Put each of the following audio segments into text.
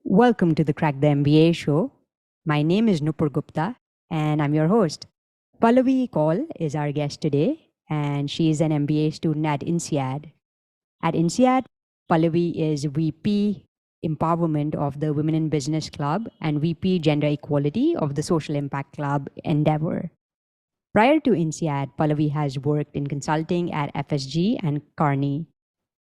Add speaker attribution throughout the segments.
Speaker 1: Welcome to the Crack The MBA Show. My name is Nupur Gupta and I'm your host. Pallavi Kaul is our guest today and she is an MBA student at INSEAD. At INSEAD, Pallavi is VP Empowerment of the Women in Business Club and VP Gender Equality of the Social Impact Club Endeavor. Prior to INSEAD, Pallavi has worked in consulting at FSG and Kearney.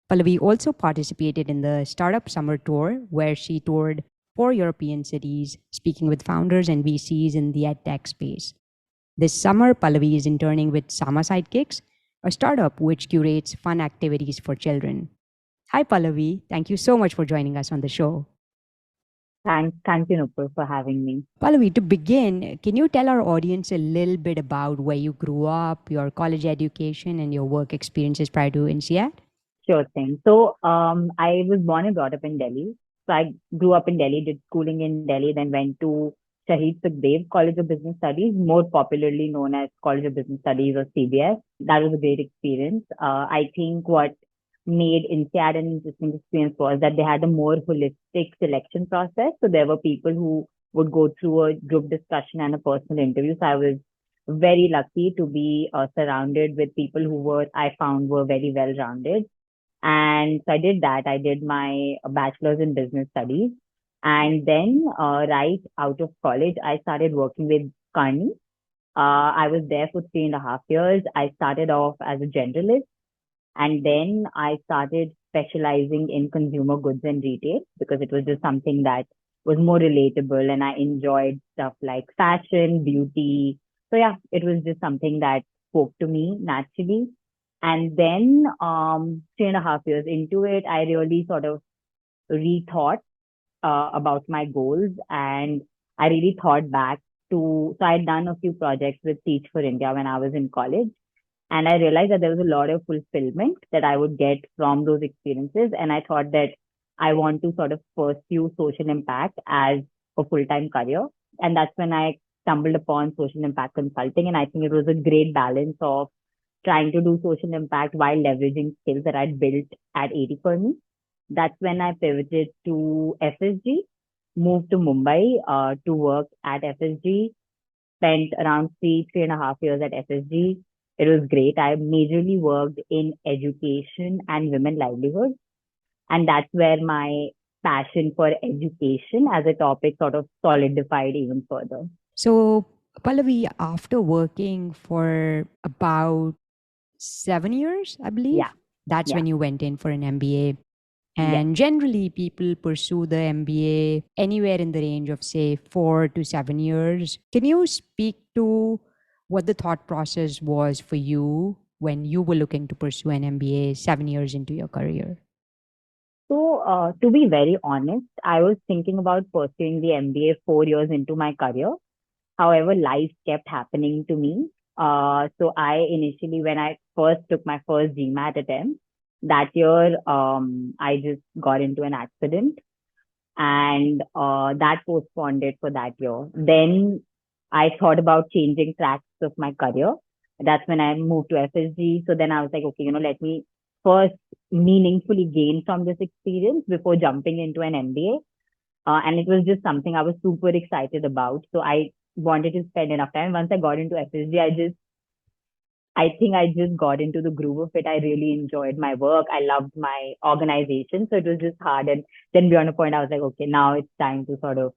Speaker 1: Pallavi also participated in the Startup Summer Tour, where she toured 4 European cities, speaking with founders and VCs in the edtech space. This summer, Pallavi is interning with SAMA Sidekicks, a startup which curates fun activities for children. Hi, Pallavi. Thank you so much for joining us on the show.
Speaker 2: Thank you, Nupur, for having me.
Speaker 1: Pallavi, to begin, can you tell our audience a little bit about where you grew up, your college education, and your work experiences prior to INSEAD?
Speaker 2: Sure thing. I was born and brought up in Delhi. So I grew up in Delhi, did schooling in Delhi, then went to Shaheed Sukhdev College of Business Studies, more popularly known as College of Business Studies or CBS. That was a great experience. I think what made INSEAD an interesting experience was that they had a more holistic selection process. So there were people who would go through a group discussion and a personal interview. So I was very lucky to be surrounded with people I found were very well rounded. And so I did that. I did my bachelor's in business studies. And then, right out of college, I started working with Kearney. I was there for 3.5 years. I started off as a generalist and then I started specializing in consumer goods and retail because it was just something that was more relatable and I enjoyed stuff like fashion, beauty. So yeah, it was just something that spoke to me naturally. And then 3.5 years into it, I really sort of rethought about my goals and I really thought back so I'd done a few projects with Teach for India when I was in college. And I realized that there was a lot of fulfillment that I would get from those experiences. And I thought that I want to sort of pursue social impact as a full-time career. And that's when I stumbled upon social impact consulting. And I think it was a great balance of trying to do social impact while leveraging skills that I'd built at 80 Kearney. That's when I pivoted to FSG, moved to Mumbai to work at FSG, spent around 3.5 years at FSG. It was great. I majorly worked in education and women livelihood. And that's where my passion for education as a topic sort of solidified even further.
Speaker 1: So, Pallavi, after working for about 7 years, I believe,
Speaker 2: Yeah.
Speaker 1: that's
Speaker 2: Yeah.
Speaker 1: when you went in for an MBA.
Speaker 2: Yes.
Speaker 1: And generally, people pursue the MBA anywhere in the range of, say, 4 to 7 years. Can you speak to what the thought process was for you when you were looking to pursue an MBA 7 years into your career?
Speaker 2: So, to be very honest, I was thinking about pursuing the MBA 4 years into my career. However, life kept happening to me. So I initially, when I first took my first GMAT attempt that year, I just got into an accident and that postponed it for that year. Then I thought about changing tracks of my career. That's when I moved to FSG. So then I was like, okay, let me first meaningfully gain from this experience before jumping into an MBA. And it was just something I was super excited about. So I wanted to spend enough time. Once I got into FSG, I think I just got into the groove of it. I really enjoyed my work. I loved my organization. So it was just hard. And then beyond a point, I was like, okay, now it's time to sort of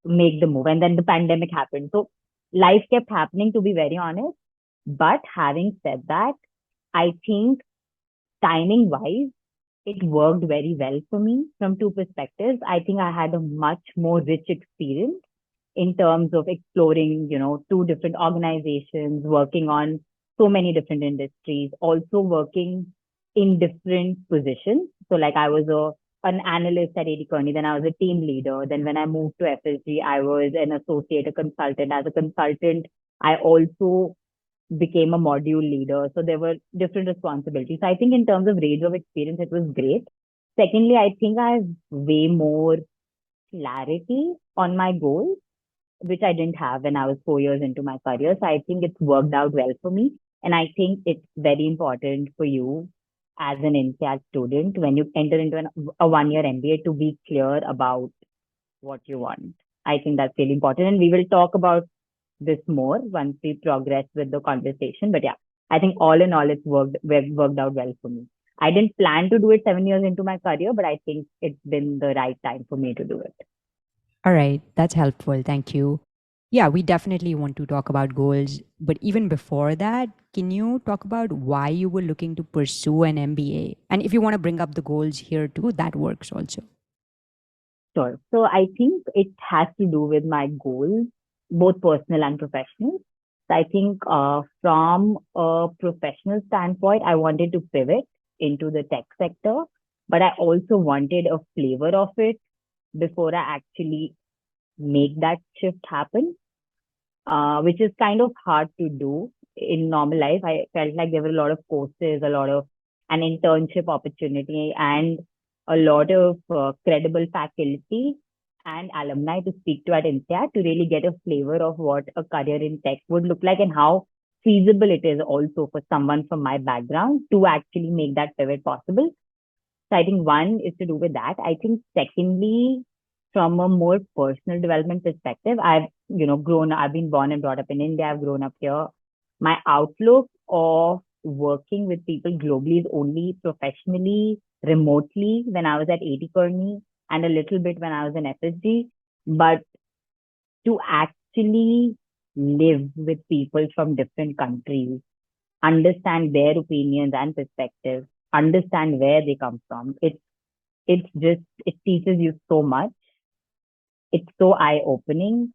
Speaker 2: make the move. And then the pandemic happened. So life kept happening, to be very honest. But having said that, I think timing wise, it worked very well for me from two perspectives. I think I had a much more rich experience in terms of exploring, two different organizations, working on so many different industries, also working in different positions. So like I was an analyst at AD Kearney, then I was a team leader. Then when I moved to FSG, I was an associate, a consultant. As a consultant, I also became a module leader. So there were different responsibilities. So I think in terms of range of experience, it was great. Secondly, I think I have way more clarity on my goals, which I didn't have when I was 4 years into my career. So I think it's worked out well for me. And I think it's very important for you as an INSEAD student when you enter into a 1 year MBA to be clear about what you want. I think that's really important. And we will talk about this more once we progress with the conversation. But yeah, I think all in all, worked out well for me. I didn't plan to do it 7 years into my career, but I think it's been the right time for me to do it.
Speaker 1: All right, that's helpful. Thank you. Yeah, we definitely want to talk about goals. But even before that, can you talk about why you were looking to pursue an MBA? And if you want to bring up the goals here too, that works also.
Speaker 2: Sure. So I think it has to do with my goals, both personal and professional. So I think from a professional standpoint, I wanted to pivot into the tech sector, but I also wanted a flavor of it before I actually make that shift happen, which is kind of hard to do in normal life. I felt like there were a lot of courses, a lot of an internship opportunity, and a lot of credible faculty and alumni to speak to at INSEAD to really get a flavor of what a career in tech would look like and how feasible it is also for someone from my background to actually make that pivot possible. So I think one is to do with that. I think secondly, from a more personal development perspective, I've been born and brought up in India. I've grown up here. My outlook of working with people globally is only professionally, remotely when I was at Kearney and a little bit when I was in FSG. But to actually live with people from different countries, understand their opinions and perspectives, understand where they come from. It teaches you so much. It's so eye opening.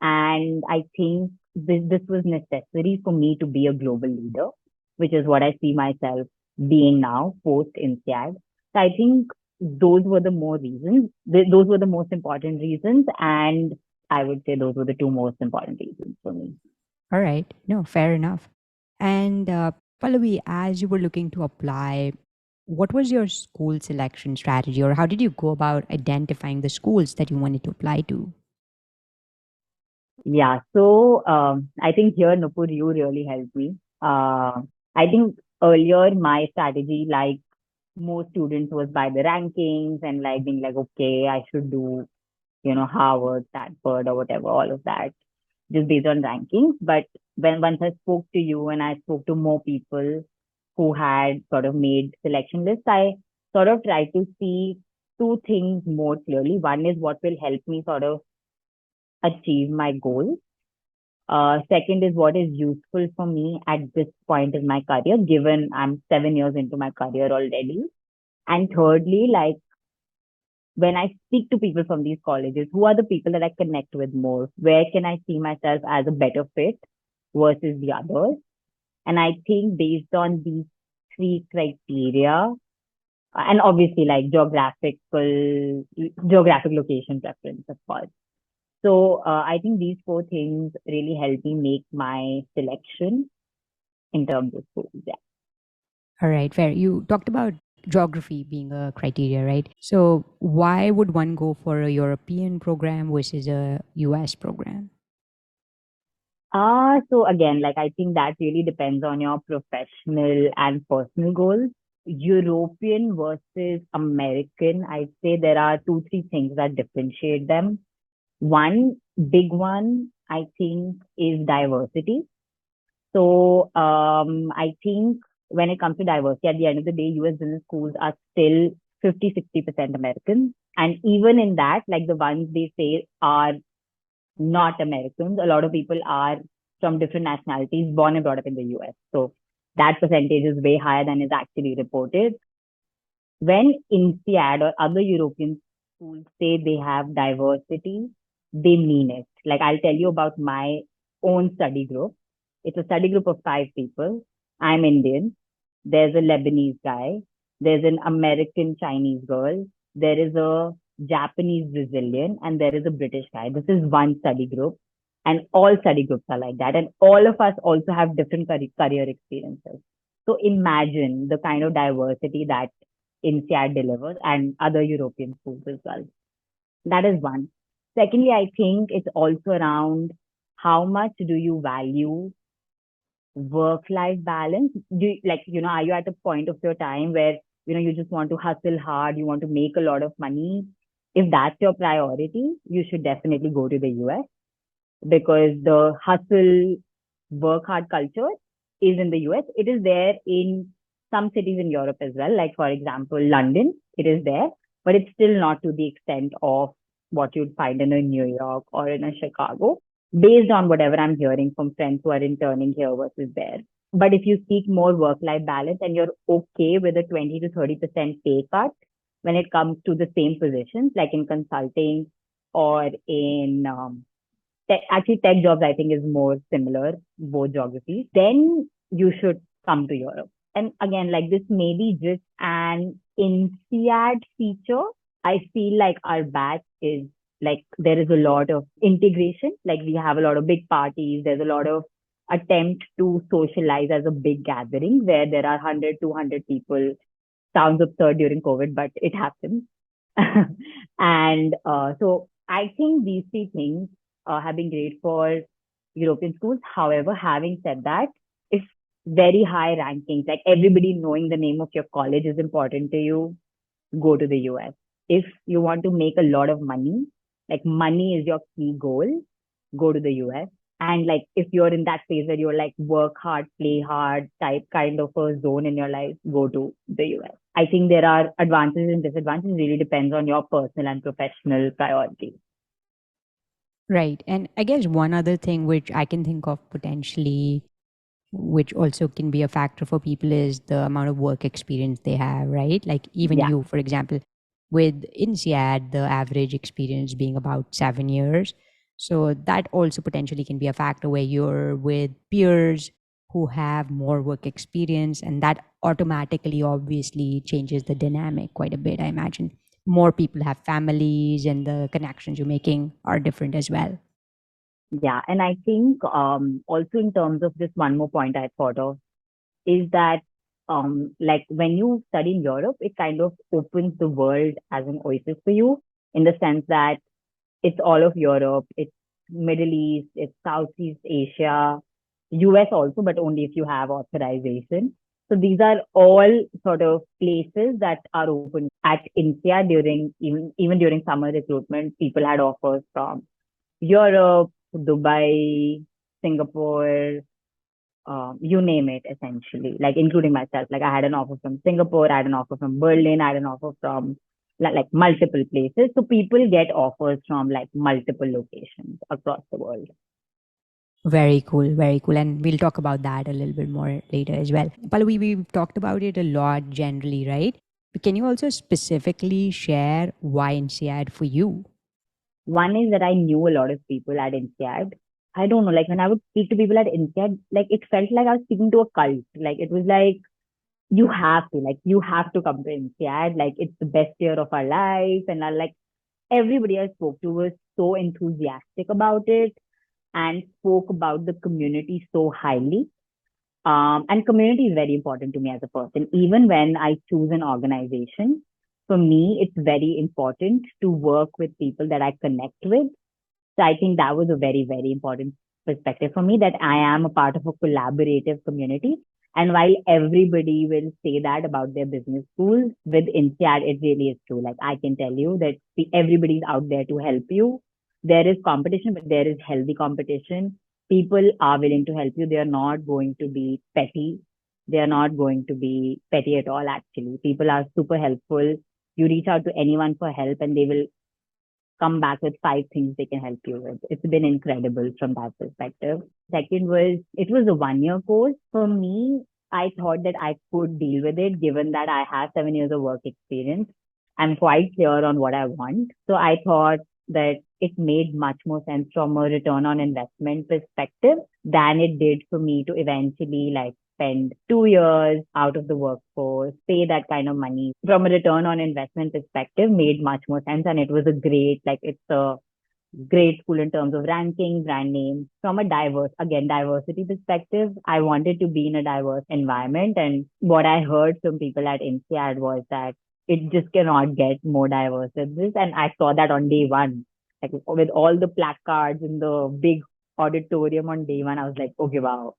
Speaker 2: And I think this was necessary for me to be a global leader, which is what I see myself being now post INSEAD. So I think those were the more reasons. Those were the most important reasons. And I would say those were the two most important reasons for me.
Speaker 1: All right. No, fair enough. And Pallavi, as you were looking to apply, what was your school selection strategy, or how did you go about identifying the schools that you wanted to apply to?
Speaker 2: Yeah. So I think here, Nupur, you really helped me. I think earlier my strategy, like most students, was by the rankings and like being like, okay, I should do, Harvard, Stanford, or whatever, all of that, just based on rankings. But when once I spoke to you and I spoke to more people who had sort of made selection lists, I sort of tried to see two things more clearly. One is what will help me sort of achieve my goals. Second is what is useful for me at this point in my career, given I'm 7 years into my career already. And thirdly, like when I speak to people from these colleges, who are the people that I connect with more? Where can I see myself as a better fit versus the others? And I think based on these three criteria, and obviously like geographic location preference, of course. So I think these four things really help me make my selection in terms of schools. Yeah.
Speaker 1: All right, fair. You talked about geography being a criteria, right? So, why would one go for a European program versus a US program?
Speaker 2: So again, like I think that really depends on your professional and personal goals. European versus American, I'd say there are two, three things that differentiate them. One big one, I think, is diversity. So I think when it comes to diversity, at the end of the day, US business schools are still 50-60% American. And even in that, like the ones they say are not Americans, a lot of people are from different nationalities, born and brought up in the US. So that percentage is way higher than is actually reported. When INSEAD or other European schools say they have diversity, they mean it. Like I'll tell you about my own study group. It's a study group of 5 people. I'm Indian. There's a Lebanese guy. There's an American Chinese girl. There is a Japanese Brazilian, and there is a British guy. This is one study group. And all study groups are like that. And all of us also have different career experiences. So imagine the kind of diversity that INSEAD delivers and other European schools as well. That is one. Secondly, I think it's also around how much do you value work-life balance? Are you at a point of your time where, you just want to hustle hard, you want to make a lot of money, If that's your priority, you should definitely go to the US because the hustle, work hard culture is in the US. It is there in some cities in Europe as well. Like, for example, London, it is there, but it's still not to the extent of what you'd find in a New York or in a Chicago, based on whatever I'm hearing from friends who are interning here versus there. But if you seek more work life balance and you're okay with a 20 to 30% pay cut when it comes to the same positions, like in consulting or in actually tech jobs, I think is more similar, both geographies, then you should come to Europe. And again, like this may be just an INSEAD feature. I feel like our batch is like there is a lot of integration. Like we have a lot of big parties. There's a lot of attempt to socialize as a big gathering where there are 100, 200 people. Sounds absurd during COVID, but it happens. And so I think these three things have been great for European schools. However, having said that, if very high rankings, like everybody knowing the name of your college is important to you, go to the US. If you want to make a lot of money, like money is your key goal, go to the US. And like if you're in that phase where you're like work hard, play hard type kind of a zone in your life, go to the US. I think there are advantages and disadvantages, really depends on your personal and professional priorities.
Speaker 1: Right. And I guess one other thing which I can think of potentially, which also can be a factor for people, is the amount of work experience they have, right? Like even
Speaker 2: Yeah.
Speaker 1: you, for example, with INSEAD, the average experience being about 7 years. So that also potentially can be a factor where you're with peers who have more work experience, and that automatically obviously changes the dynamic quite a bit, I imagine. More people have families, and the connections you're making are different as well.
Speaker 2: Yeah. And I think also in terms of this one more point I thought of is that like when you study in Europe, it kind of opens the world as an oasis for you in the sense that it's all of Europe, it's Middle East, it's Southeast Asia, US also, but only if you have authorization. So these are all sort of places that are open at India during even during summer recruitment. People had offers from Europe, Dubai, Singapore, you name it, essentially, like including myself. Like I had an offer from Singapore, I had an offer from Berlin, I had an offer from like multiple places. So people get offers from like multiple locations across the world.
Speaker 1: Very cool, very cool. And we'll talk about that a little bit more later as well. Pallavi, we've talked about it a lot generally, right? But can you also specifically share why INSEAD for you?
Speaker 2: One is that I knew a lot of people at INSEAD. I don't know, like when I would speak to people at INSEAD, like it felt like I was speaking to a cult. Like it was like, you have to come to INSEAD. Like it's the best year of our life. And I like everybody I spoke to was so enthusiastic about it and spoke about the community so highly. And community is very important to me as a person. Even when I choose an organization, for me, it's very important to work with people that I connect with. So I think that was a very, very important perspective for me that I am a part of a collaborative community. And while everybody will say that about their business schools, with INSEAD, it really is true. Like I can tell you that everybody's out there to help you. There is competition, but there is healthy competition. People are willing to help you. They are not going to be petty. They are not going to be petty at all, actually. People are super helpful. You reach out to anyone for help and they will come back with 5 things they can help you with. It's been incredible from that perspective. Second was, it was a 1 year course. For me, I thought that I could deal with it given that I have 7 years of work experience. I'm quite clear on what I want. So I thought that it made much more sense from a return on investment perspective than it did for me to eventually like spend 2 years out of the workforce, pay that kind of money. From a return on investment perspective, made much more sense. And it was a great, like, it's a great school in terms of ranking, brand name. From a diversity perspective, I wanted to be in a diverse environment. And what I heard from people at INSEAD was that it just cannot get more diverse than this. And I saw that on day one, like with all the placards in the big auditorium on day one, I was like, okay, wow,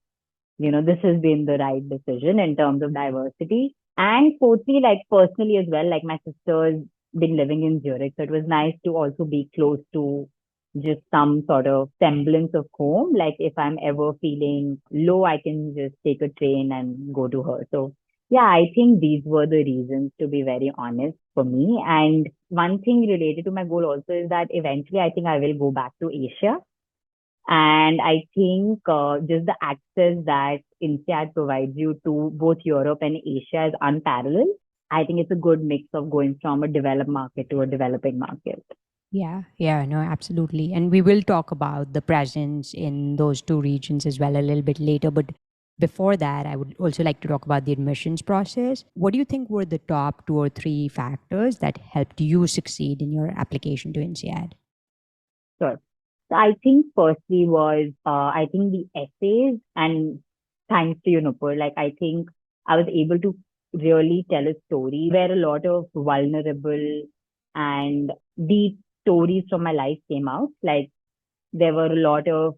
Speaker 2: this has been the right decision in terms of diversity. And fourthly, like personally as well, like my sisters been living in Zurich. So it was nice to also be close to just some sort of semblance of home. Like if I'm ever feeling low, I can just take a train and go to her. So yeah, I think these were the reasons, to be very honest, for me. And one thing related to my goal also is that eventually I think I will go back to Asia. And I think just the access that INSEAD provides you to both Europe and Asia is unparalleled. I think it's a good mix of going from a developed market to a developing market.
Speaker 1: Yeah, no, absolutely. And we will talk about the presence in those two regions as well a little bit later. But before that, I would also like to talk about the admissions process. What do you think were the top two or three factors that helped you succeed in your application to INSEAD?
Speaker 2: Sure. So I think firstly was, I think the essays, and thanks to you, Nupur, like I think I was able to really tell a story where a lot of vulnerable and deep stories from my life came out. Like there were a lot of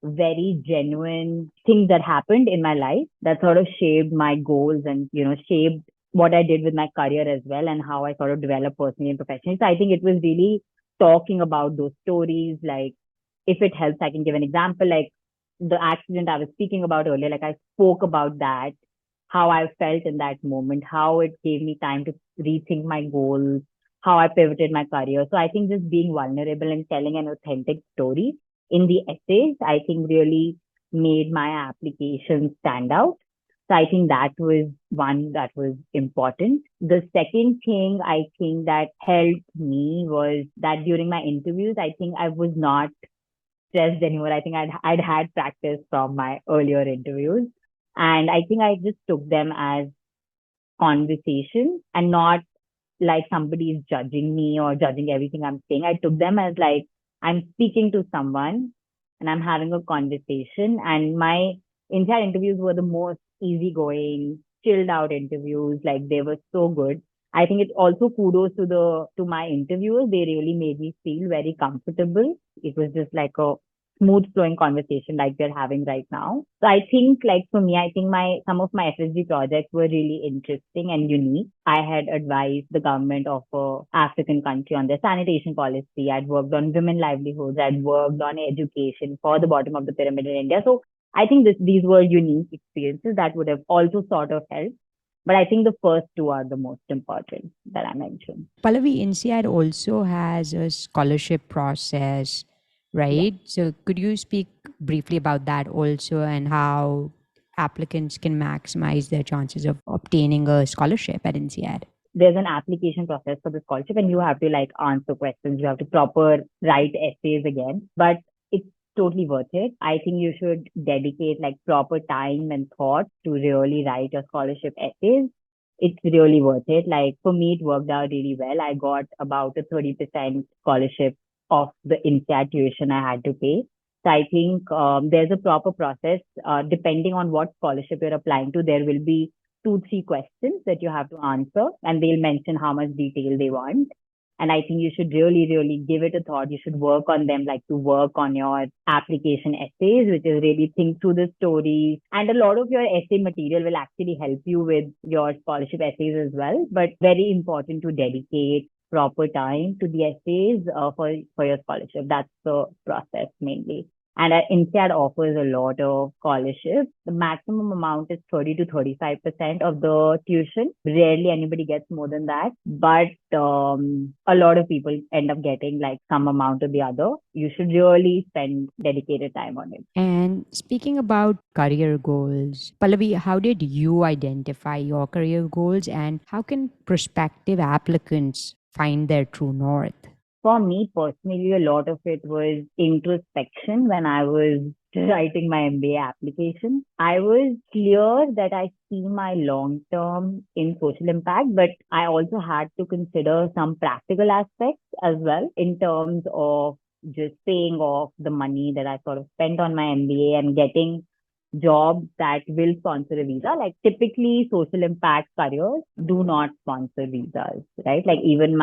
Speaker 2: very genuine things that happened in my life that sort of shaped my goals and, shaped what I did with my career as well and how I sort of developed personally and professionally. So I think it was really talking about those stories. Like if it helps, I can give an example. Like the accident I was speaking about earlier, like I spoke about that, how I felt in that moment, how it gave me time to rethink my goals, how I pivoted my career. So I think just being vulnerable and telling an authentic story in the essays, I think really made my application stand out. So I think that was one that was important. The second thing I think that helped me was that during my interviews, I think I was not stressed anymore. I think I'd had practice from my earlier interviews. And I think I just took them as conversation and not like somebody is judging me or judging everything I'm saying. I took them as like I'm speaking to someone and I'm having a conversation. And my entire interviews were the most easygoing, chilled out interviews. Like they were so good. I think it also kudos to my interviewers. They really made me feel very comfortable. It was just like a smooth flowing conversation like we're having right now. So I think like for me, I think my some of my FSG projects were really interesting and unique. I had advised the government of a African country on their sanitation policy. I'd worked on women livelihoods. I'd worked on education for the bottom of the pyramid in India. So I think these were unique experiences that would have also sort of helped. But I think the first two are the most important that I mentioned.
Speaker 1: Pallavi, INSEAD also has a scholarship process,
Speaker 2: Yeah.
Speaker 1: right? So could you speak briefly about that also and how applicants can maximize their chances of obtaining a scholarship at INSEAD?
Speaker 2: There's an application process for the scholarship and you have to like answer questions. You have to proper write essays again, but it's totally worth it. I think you should dedicate like proper time and thought to really write your scholarship essays. It's really worth it. Like for me, it worked out really well. I got about a 30% scholarship of the INSEAD tuition I had to pay. So I think there's a proper process. Depending on what scholarship you're applying to, there will be two, three questions that you have to answer, and they'll mention how much detail they want. And I think you should really, really give it a thought. You should work on them, like to work on your application essays, which is really think through the story. And a lot of your essay material will actually help you with your scholarship essays as well. But very important to dedicate proper time to the essays for your scholarship. That's the process mainly. And INSEAD offers a lot of scholarships. The maximum amount is 30 to 35% of the tuition. Rarely anybody gets more than that. But a lot of people end up getting like some amount or the other. You should really spend dedicated time on it.
Speaker 1: And speaking about career goals, Pallavi, how did you identify your career goals and how can prospective applicants find their true north?
Speaker 2: For me personally, a lot of it was introspection when I was writing my MBA application. I was clear that I see my long term in social impact, but I also had to consider some practical aspects as well in terms of just paying off the money that I sort of spent on my MBA and getting jobs that will sponsor a visa. Like typically social impact careers do not sponsor visas, right? Like even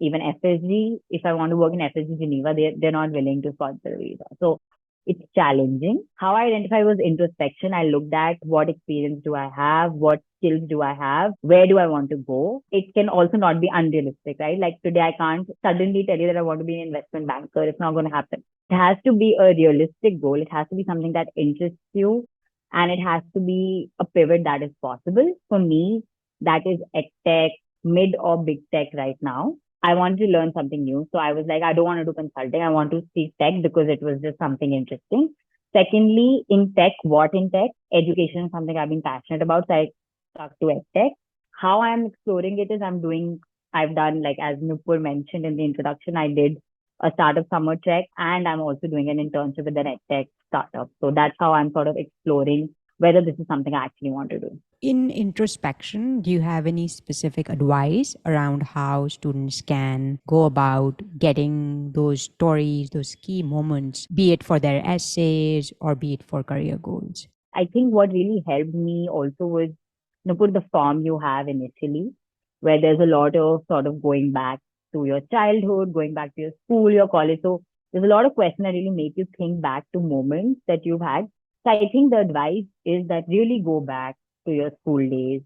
Speaker 2: FSG, if I want to work in FSG Geneva, they're not willing to sponsor a visa. So It's challenging. How I identify was introspection. I looked at what experience do I have, what skills do I have, where do I want to go. It can also not be unrealistic, right? Like today, I can't suddenly tell you that I want to be an investment banker. It's not going to happen. It has to be a realistic goal. It has to be something that interests you, and it has to be a pivot that is possible. For me, that is tech, mid or big tech right now. I wanted to learn something new. So I was like, I don't want to do consulting. I want to see tech because it was just something interesting. Secondly, in tech, what in tech? Education is something I've been passionate about. So I stuck to tech. How I'm exploring it is I've done, like, as Nupur mentioned in the introduction, I did a startup summer check, and I'm also doing an internship with an tech startup. So that's how I'm sort of exploring whether this is something I actually want to do.
Speaker 1: In introspection, do you have any specific advice around how students can go about getting those stories, those key moments, be it for their essays or be it for career goals?
Speaker 2: I think what really helped me also was, put the form you have initially, where there's a lot of sort of going back to your childhood, going back to your school, your college. So there's a lot of questions that really make you think back to moments that you've had. So I think the advice is that really go back to your school days.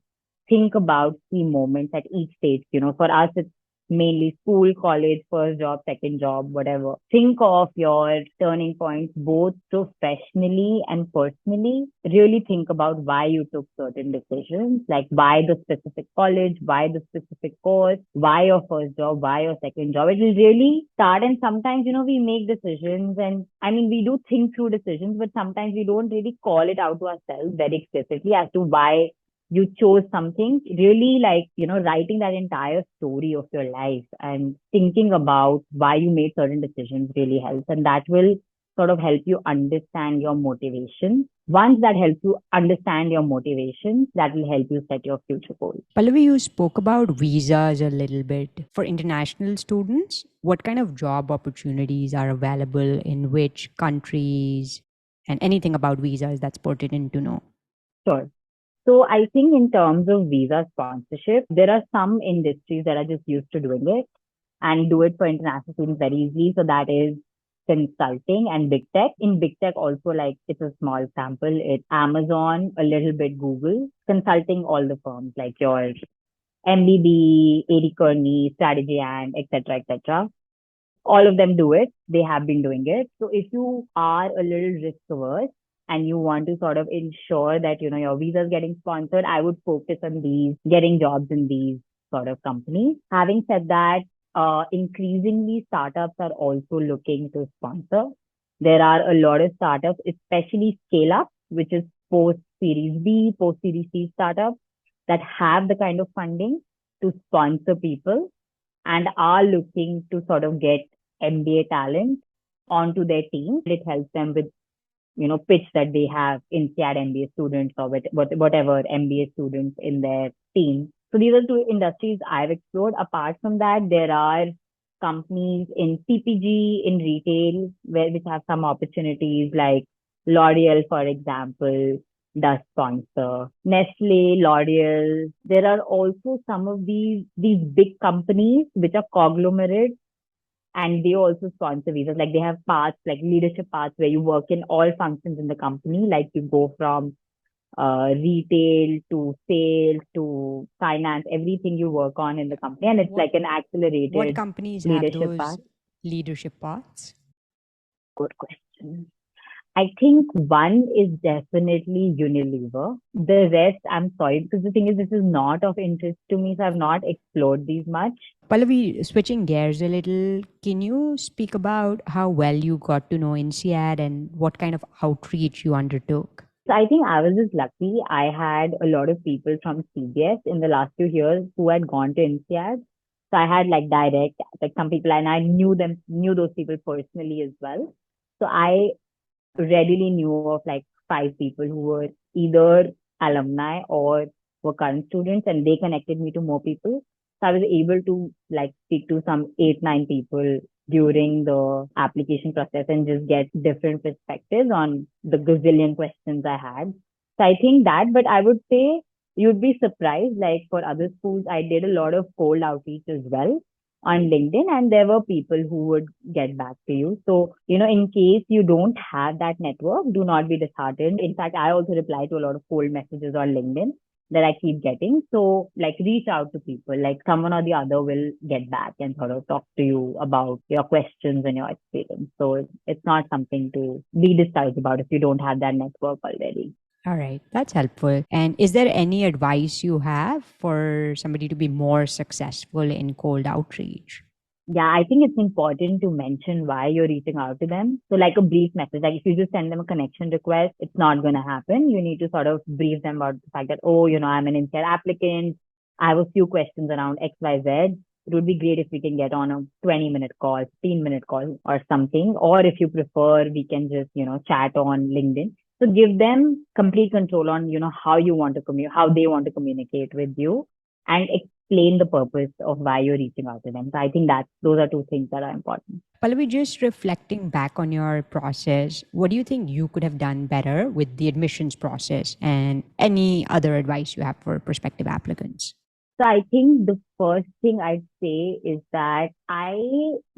Speaker 2: Think about key moments at each stage. For us, it's mainly school, college, first job, second job, whatever. Think of your turning points both professionally and personally. Really think about why you took certain decisions, like why the specific college, why the specific course, why your first job, why your second job. It will really start. And sometimes, we make decisions, and I mean, we do think through decisions, but sometimes we don't really call it out to ourselves very explicitly as to why you chose something. Really, like, writing that entire story of your life and thinking about why you made certain decisions really helps. And that will sort of help you understand your motivation. Once that helps you understand your motivations, that will help you set your future goals.
Speaker 1: Pallavi, you spoke about visas a little bit. For international students, what kind of job opportunities are available in which countries, and anything about visas that's pertinent to know?
Speaker 2: Sure. So I think in terms of visa sponsorship, there are some industries that are just used to doing it and do it for international students very easily. So that is consulting and big tech. In big tech also, like, it's a small sample. It's Amazon, a little bit Google, consulting all the firms like your MBB, AD Kearney, Strategy and etc. etc. All of them do it. They have been doing it. So if you are a little risk averse and you want to sort of ensure that, your visa is getting sponsored, I would focus on these, getting jobs in these sort of companies. Having said that, increasingly startups are also looking to sponsor. There are a lot of startups, especially scale up, which is post Series B, post Series C startups that have the kind of funding to sponsor people and are looking to sort of get MBA talent onto their team. It helps them with, pitch that they have INSEAD MBA students or whatever MBA students in their team. So these are two industries I've explored. Apart from that, there are companies in CPG, in retail, which have some opportunities, like L'Oreal, for example, does sponsor. Nestle, L'Oreal. There are also some of these big companies which are conglomerates, and they also sponsor visas. Like, they have paths, like leadership paths, where you work in all functions in the company. Like, you go from retail to sales to finance, everything you work on in the company, and it's
Speaker 1: What
Speaker 2: like an
Speaker 1: what
Speaker 2: accelerated
Speaker 1: companies have
Speaker 2: leadership path.
Speaker 1: those leadership paths?
Speaker 2: Good question. I think one is definitely Unilever. The rest, I'm sorry, because the thing is, this is not of interest to me, so I've not explored these much.
Speaker 1: Pallavi, switching gears a little, can you speak about how well you got to know INSEAD and what kind of outreach you undertook?
Speaker 2: So I think I was just lucky. I had a lot of people from CBS in the last few years who had gone to INSEAD. So I had, like, direct, like, some people, and I knew those people personally as well. So I readily knew of like five people who were either alumni or were current students, and they connected me to more people. So I was able to, like, speak to some 8, 9 people during the application process and just get different perspectives on the gazillion questions I had. So I think that, but I would say you'd be surprised. Like, for other schools, I did a lot of cold outreach as well. on LinkedIn, and there were people who would get back to you. So, in case you don't have that network, do not be disheartened. In fact, I also reply to a lot of cold messages on LinkedIn that I keep getting. So, like, reach out to people, like, someone or the other will get back and sort of talk to you about your questions and your experience. So, it's not something to be discouraged about if you don't have that network already.
Speaker 1: All right, that's helpful. And is there any advice you have for somebody to be more successful in cold outreach?
Speaker 2: Yeah, I think it's important to mention why you're reaching out to them. So, like a brief message, like if you just send them a connection request, it's not going to happen. You need to sort of brief them about the fact that, oh, I'm an INSEAD applicant. I have a few questions around XYZ. It would be great if we can get on a 20-minute call, 15-minute call or something. Or if you prefer, we can just, chat on LinkedIn. So give them complete control on, how you want to how they want to communicate with you, and explain the purpose of why you're reaching out to them. So I think that those are two things that are important.
Speaker 1: Pallavi, just reflecting back on your process, what do you think you could have done better with the admissions process, and any other advice you have for prospective applicants?
Speaker 2: So I think the first thing I'd say is that I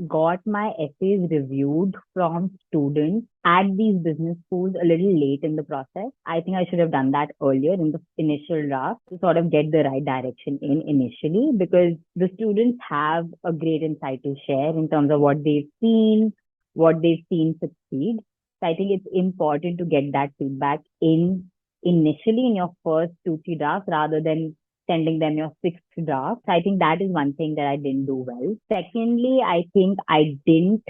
Speaker 2: got my essays reviewed from students at these business schools a little late in the process. I think I should have done that earlier in the initial draft to sort of get the right direction in initially, because the students have a great insight to share in terms of what they've seen succeed. So I think it's important to get that feedback in initially in your first two, three drafts rather than sending them your sixth draft. I think that is one thing that I didn't do well. Secondly, I think I didn't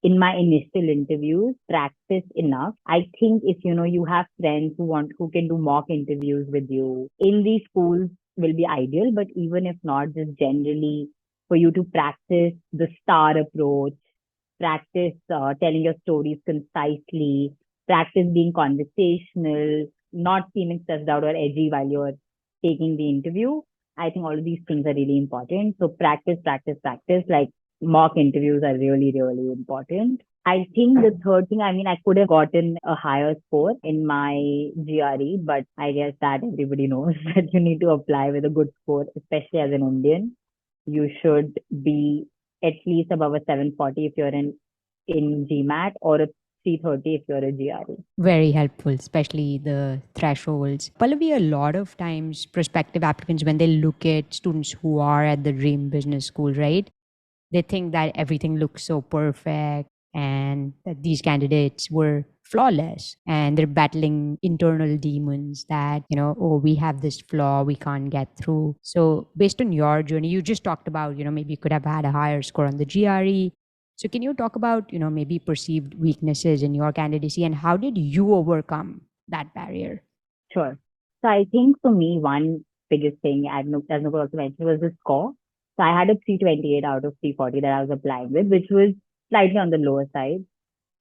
Speaker 2: in my initial interviews practice enough. I think if you have friends who can do mock interviews with you in these schools will be ideal, but even if not, just generally for you to practice the star approach, practice telling your stories concisely, practice being conversational, not seeming stressed out or edgy while you're taking the interview. I think all of these things are really important. So practice, practice, practice. Like mock interviews are really, really important. I think the third thing, I mean, I could have gotten a higher score in my GRE, but I guess that everybody knows that you need to apply with a good score, especially as an Indian. You should be at least above a 740 if you're in GMAT, or a 330 if you're a GRE.
Speaker 1: Very helpful, especially the thresholds. Pallavi, a lot of times prospective applicants, when they look at students who are at the dream business school, right, they think that everything looks so perfect and that these candidates were flawless, and they're battling internal demons that, oh, we have this flaw, we can't get through. So based on your journey, you just talked about, maybe you could have had a higher score on the GRE. So can you talk about, maybe perceived weaknesses in your candidacy, and how did you overcome that barrier?
Speaker 2: Sure. So I think for me, one biggest thing, as Nupur also mentioned, was the score. So I had a 328 out of 340 that I was applying with, which was slightly on the lower side.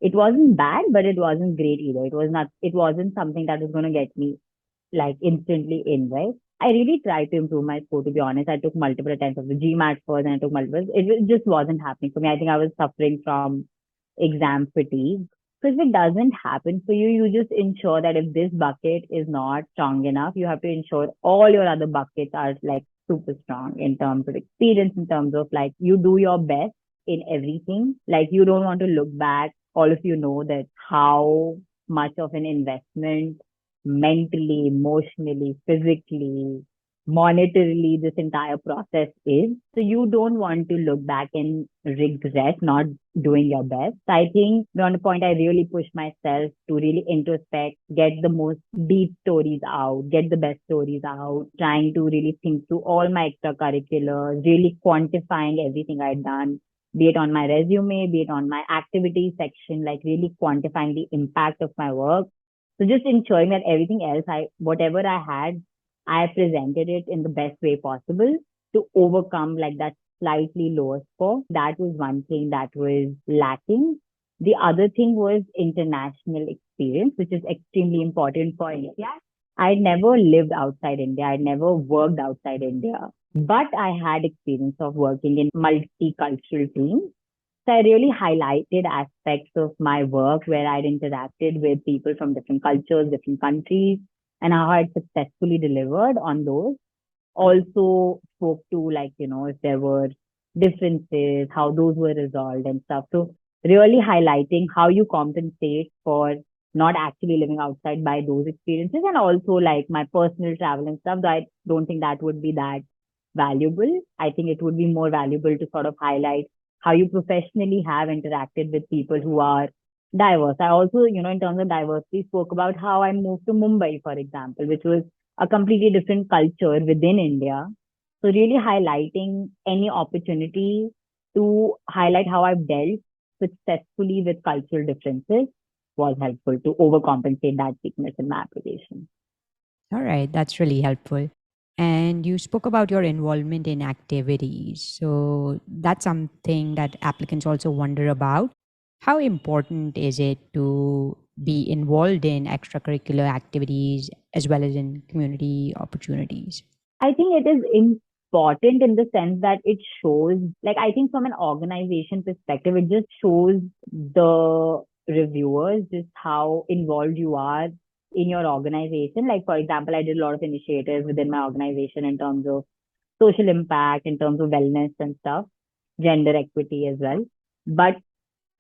Speaker 2: It wasn't bad, but it wasn't great either. It wasn't something that was going to get me like instantly in, right? I really tried to improve my score, to be honest. I took multiple attempts of the GMAT first and I took multiple. It just wasn't happening for me. I think I was suffering from exam fatigue. So if it doesn't happen for you, you just ensure that if this bucket is not strong enough, you have to ensure all your other buckets are like super strong in terms of experience, in terms of like you do your best in everything. Like you don't want to look back. All of you know that how much of an investment mentally, emotionally, physically, monetarily this entire process is. So you don't want to look back and regret not doing your best. So I think beyond the point, I really push myself to really introspect, get the most deep stories out, get the best stories out, trying to really think through all my extracurriculars, really quantifying everything I'd done, be it on my resume, be it on my activity section, like really quantifying the impact of my work. So just ensuring that everything else, whatever I had, I presented it in the best way possible to overcome like that slightly lower score. That was one thing that was lacking. The other thing was international experience, which is extremely important for India. I never lived outside India. I never worked outside India, but I had experience of working in multicultural teams. So I really highlighted aspects of my work where I'd interacted with people from different cultures, different countries, and how I'd successfully delivered on those. Also spoke to like, if there were differences, how those were resolved and stuff. So really highlighting how you compensate for not actually living outside by those experiences, and also like my personal travel and stuff. Though I don't think that would be that valuable. I think it would be more valuable to sort of highlight how you professionally have interacted with people who are diverse. I also, in terms of diversity, spoke about how I moved to Mumbai, for example, which was a completely different culture within India. So really highlighting any opportunity to highlight how I've dealt successfully with cultural differences was helpful to overcompensate that weakness in my application.
Speaker 1: All right, that's really helpful. And you spoke about your involvement in activities. So that's something that applicants also wonder about. How important is it to be involved in extracurricular activities as well as in community opportunities?
Speaker 2: I think it is important in the sense that it shows, like, I think from an organization perspective, it just shows the reviewers just how involved you are in your organization. Like, for example, I did a lot of initiatives within my organization in terms of social impact, in terms of wellness and stuff, gender equity as well. But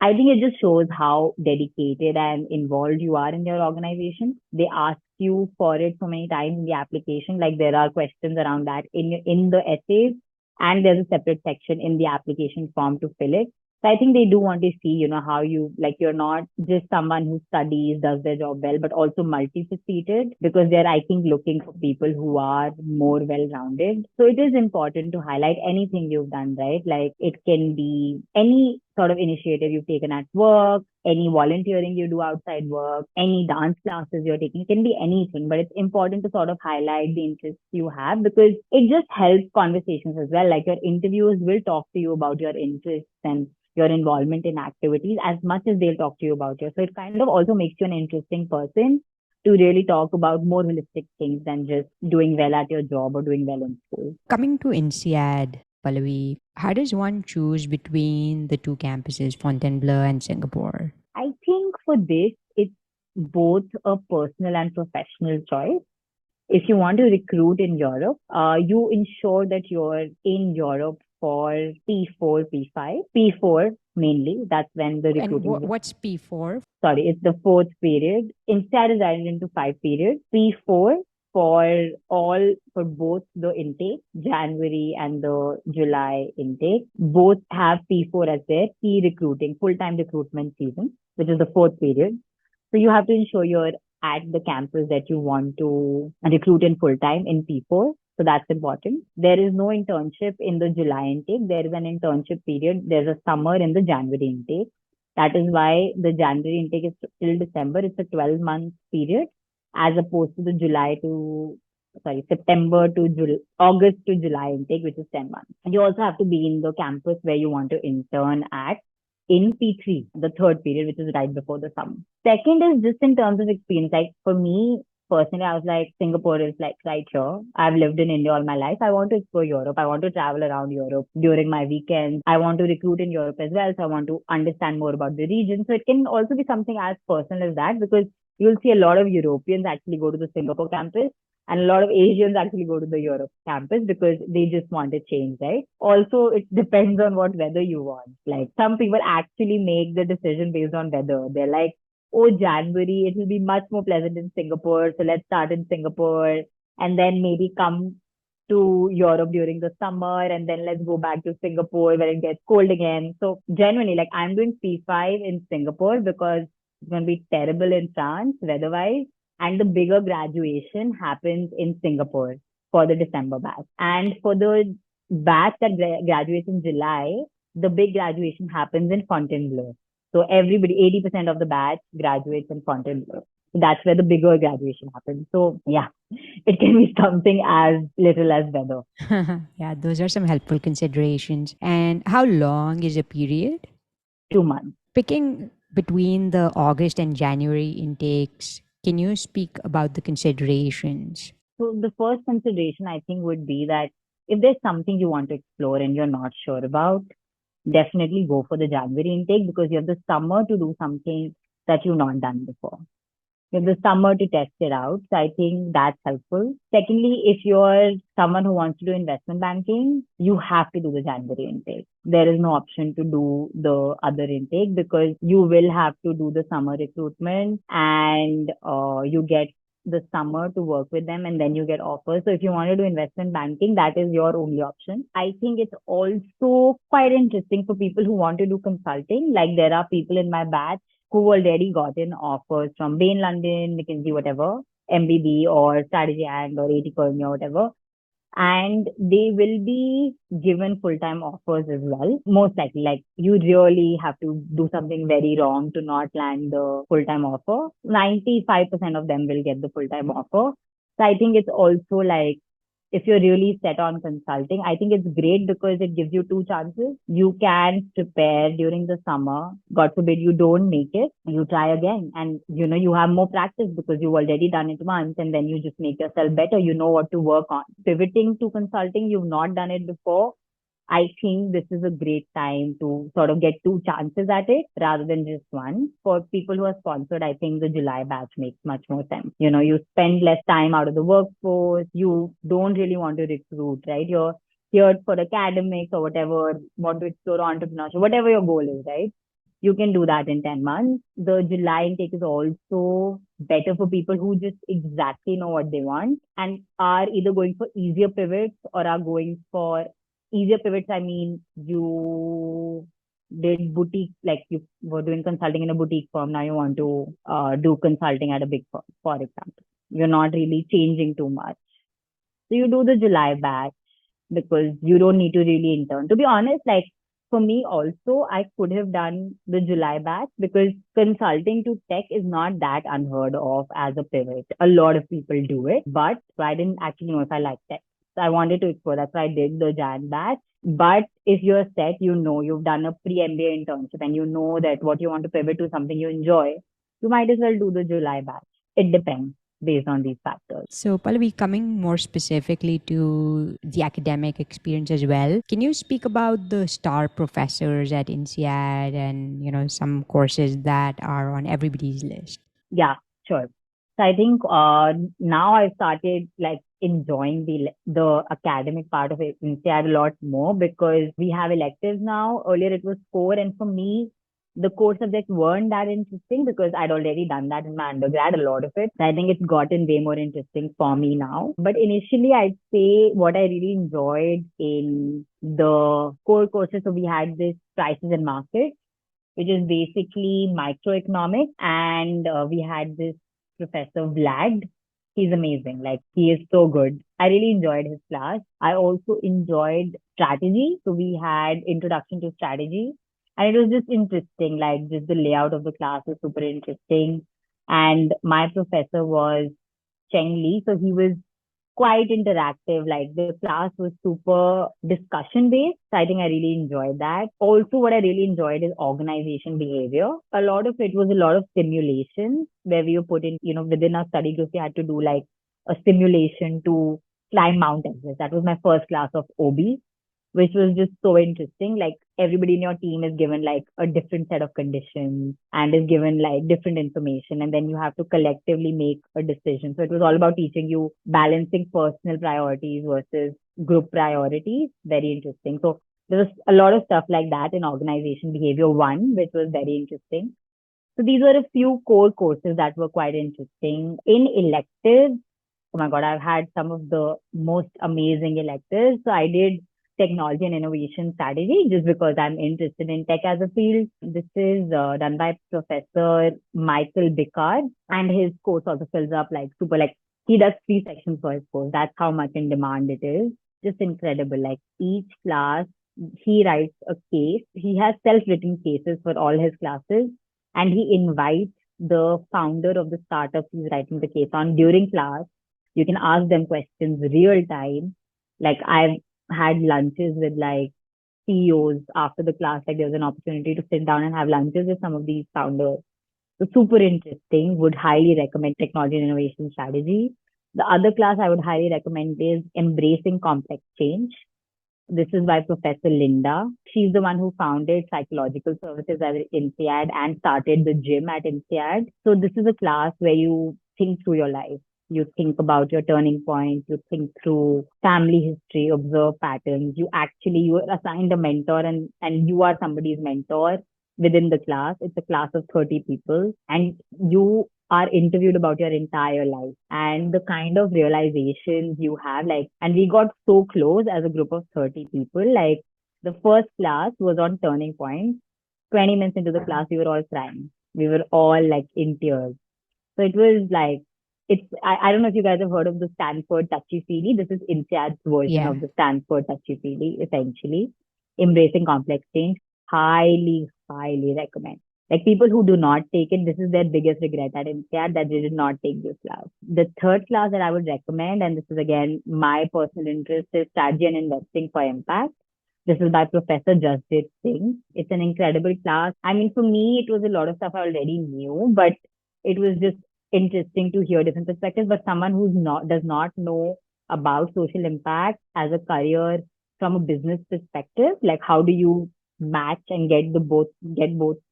Speaker 2: I think it just shows how dedicated and involved you are in your organization. They ask you for it so many times in the application. Like there are questions around that in the essays, and there's a separate section in the application form to fill it. So I think they do want to see, how you, like, you're not just someone who studies, does their job well, but also multifaceted, because they're, I think, looking for people who are more well-rounded. So it is important to highlight anything you've done, right? Like it can be any sort of initiative you've taken at work, any volunteering you do outside work, any dance classes you're taking. It can be anything, but it's important to sort of highlight the interests you have, because it just helps conversations as well. Like your interviewers will talk to you about your interests and your involvement in activities as much as they'll talk to you about you. So it kind of also makes you an interesting person to really talk about more holistic things than just doing well at your job or doing well in school.
Speaker 1: Coming to INSEAD, Pallavi, how does one choose between the two campuses, Fontainebleau and Singapore?
Speaker 2: I think for this, it's both a personal and professional choice. If you want to recruit in Europe, you ensure that you're in Europe for P4, P5. P4 mainly, that's when the
Speaker 1: And
Speaker 2: recruiting,
Speaker 1: what's P4?
Speaker 2: sorry, it's the fourth period. Instead is divided into five periods. P4 for both the intake, January and the July intake. Both have P4 as their key recruiting, full-time recruitment season, which is the fourth period. So you have to ensure you're at the campus that you want to recruit in full time in P4. So that's important. There is no internship in the July intake. There is an internship period. There's a summer in the January intake. That is why the January intake is till December. It's a 12-month period as opposed to the September to August to July intake, which is 10 months. And you also have to be in the campus where you want to intern at in P3, the third period, which is right before the summer. Second is just in terms of experience. Like for me personally, I was like, Singapore is like right here. I've lived in India all my life. I want to explore Europe. I want to travel around Europe during my weekends. I want to recruit in Europe as well. So I want to understand more about the region. So it can also be something as personal as that, because you'll see a lot of Europeans actually go to the Singapore campus, and a lot of Asians actually go to the Europe campus because they just want a change, right? Also, it depends on what weather you want. Like some people actually make the decision based on weather. They're like, oh, January, it will be much more pleasant in Singapore. So let's start in Singapore and then maybe come to Europe during the summer, and then let's go back to Singapore when it gets cold again. So genuinely, like I'm doing P5 in Singapore because it's going to be terrible in France weather-wise, and the bigger graduation happens in Singapore for the December batch. And for the batch that graduates in July, the big graduation happens in Fontainebleau. So everybody, 80% of the batch graduates in Fontainebleau. So that's where the bigger graduation happens. So yeah, it can be something as little as weather.
Speaker 1: Yeah, those are some helpful considerations. And how long is a period?
Speaker 2: 2 months.
Speaker 1: Picking between the August and January intakes, can you speak about the considerations?
Speaker 2: So the first consideration I think would be that if there's something you want to explore and you're not sure about, definitely go for the January intake, because you have the summer to do something that you've not done before. You have the summer to test it out. So I think that's helpful. Secondly, if you're someone who wants to do investment banking, you have to do the January intake. There is no option to do the other intake because you will have to do the summer recruitment and you get the summer to work with them and then you get offers. So if you want to do investment banking, that is your only option. I think it's also quite interesting for people who want to do consulting. Like there are people in my batch who already gotten offers from Bain London, McKinsey, whatever, MBB or Strategy and or 80 Kearney or whatever. And they will be given full-time offers as well. Most likely, like you really have to do something very wrong to not land the full-time offer. 95% of them will get the full-time offer. So I think it's also like if you're really set on consulting, I think it's great because it gives you two chances. You can prepare during the summer. God forbid you don't make it, you try again. And you have more practice because you've already done it once and then you just make yourself better. You know what to work on. Pivoting to consulting, you've not done it before. I think this is a great time to sort of get two chances at it rather than just one. For people who are sponsored, I think the July batch makes much more sense. You spend less time out of the workforce. You don't really want to recruit, right? You're here for academics or whatever, want to explore entrepreneurship, whatever your goal is, right? You can do that in 10 months. The July intake is also better for people who just exactly know what they want and are either going for easier pivots or are going for easier pivots. I mean, you did boutique, like you were doing consulting in a boutique firm. Now you want to do consulting at a big firm, for example. You're not really changing too much. So you do the July batch because you don't need to really intern. To be honest, like for me also, I could have done the July batch because consulting to tech is not that unheard of as a pivot. A lot of people do it, but I didn't actually know if I liked tech. So I wanted to explore. That's why I did the Jan batch. But if you're set, you've done a pre-MBA internship and you know that what you want to pivot to something you enjoy, you might as well do the July batch. It depends based on these factors.
Speaker 1: So, Pallavi, coming more specifically to the academic experience as well, can you speak about the star professors at INSEAD and, some courses that are on everybody's list?
Speaker 2: Yeah, sure. So I think now I've started like enjoying the academic part of it instead a lot more because we have electives now. Earlier it was core, and for me, the core subjects weren't that interesting because I'd already done that in my undergrad, a lot of it. So I think it's gotten way more interesting for me now. But initially, I'd say what I really enjoyed in the core courses. So we had this prices and markets, which is basically microeconomics. And we had this professor Vlad. He's amazing. Like he is so good. I really enjoyed his class. I also enjoyed strategy. So we had introduction to strategy and it was just interesting. Like just the layout of the class was super interesting. And my professor was Cheng Li. So he was quite interactive. Like the class was super discussion based. So I think I really enjoyed that. Also, what I really enjoyed is organization behavior. A lot of it was a lot of simulations where we were put in, within our study group, we had to do like a simulation to climb Mount Everest. That was my first class of OB, which was just so interesting. Like everybody in your team is given like a different set of conditions and is given like different information. And then you have to collectively make a decision. So it was all about teaching you balancing personal priorities versus group priorities. Very interesting. So there was a lot of stuff like that in organization behavior one, which was very interesting. So these were a few core courses that were quite interesting. In electives, oh my God, I've had some of the most amazing electives. So I did technology and innovation strategy just because I'm interested in tech as a field. This is done by Professor Michael Bickard, and his course also fills up like super, like he does 3 sections for his course. That's how much in demand it is. Just incredible. Like each class, he writes a case. He has self-written cases for all his classes, and he invites the founder of the startup he's writing the case on during class. You can ask them questions real time. Like I've had lunches with like CEOs after the class. Like there was an opportunity to sit down and have lunches with some of these founders. So super interesting. Would highly recommend technology and innovation strategy. The other class I would highly recommend is embracing complex change. This is by Professor Linda. She's the one who founded Psychological Services at INSEAD and started the gym at INSEAD. So this is a class where you think through your life. You think about your turning points. You think through family history, observe patterns. You are assigned a mentor and you are somebody's mentor within the class. It's a class of 30 people and you are interviewed about your entire life and the kind of realizations you have. Like, and we got so close as a group of 30 people. Like, the first class was on turning points. 20 minutes into the class, we were all crying. We were all like in tears. So it was like, I don't know if you guys have heard of the Stanford Touchy Feely. This is INSEAD's version
Speaker 1: Yeah.
Speaker 2: of the Stanford Touchy Feely, essentially. Embracing complex change. Highly, highly recommend. Like people who do not take it, this is their biggest regret at INSEAD that they did not take this class. The third class that I would recommend, and this is again my personal interest, is Strategy and Investing for Impact. This is by Professor Jasdeep Singh. It's an incredible class. I mean, for me, it was a lot of stuff I already knew, but it was just interesting to hear different perspectives. But someone who's not does not know about social impact as a career from a business perspective, like how do you match and get both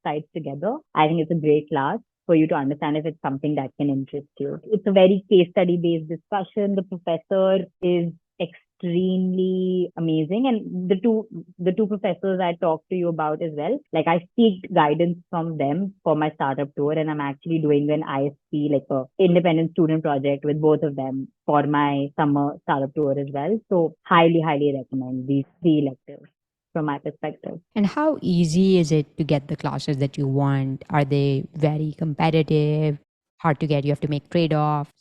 Speaker 2: sides together? I think it's a great class for you to understand if it's something that can interest you. It's a very case study based discussion. The professor is extremely amazing. And the two professors I talked to you about as well, like I seek guidance from them for my startup tour and I'm actually doing an ISP, like a independent student project with both of them for my summer startup tour as well. So highly, highly recommend these three electives from my perspective.
Speaker 1: And how easy is it to get the classes that you want? Are they very competitive? Hard to get? You have to make trade offs?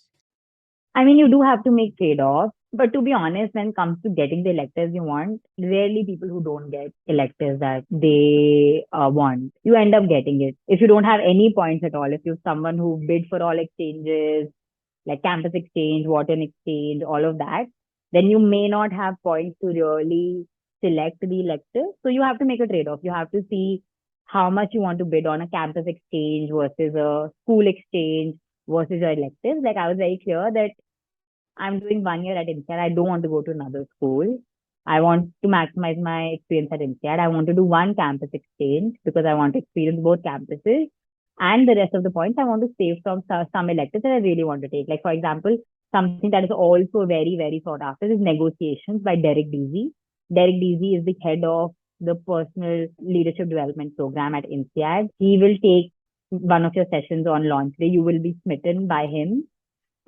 Speaker 2: I mean, you do have to make trade-offs, but to be honest, when it comes to getting the electives you want, rarely people who don't get electives that they want, you end up getting it. If you don't have any points at all, if you're someone who bid for all exchanges, like campus exchange, Wharton exchange, all of that, then you may not have points to really select the elective. So you have to make a trade-off. You have to see how much you want to bid on a campus exchange versus a school exchange versus your electives. Like I was very clear that I'm doing 1 year at INSEAD. I don't want to go to another school. I want to maximize my experience at INSEAD. I want to do one campus exchange because I want to experience both campuses. And the rest of the points I want to save from some electives that I really want to take. Like, for example, something that is also very, very sought after is negotiations by Derek Deasy. Derek Deasy is the head of the personal leadership development program at INSEAD. He will take one of your sessions on launch day. You will be smitten by him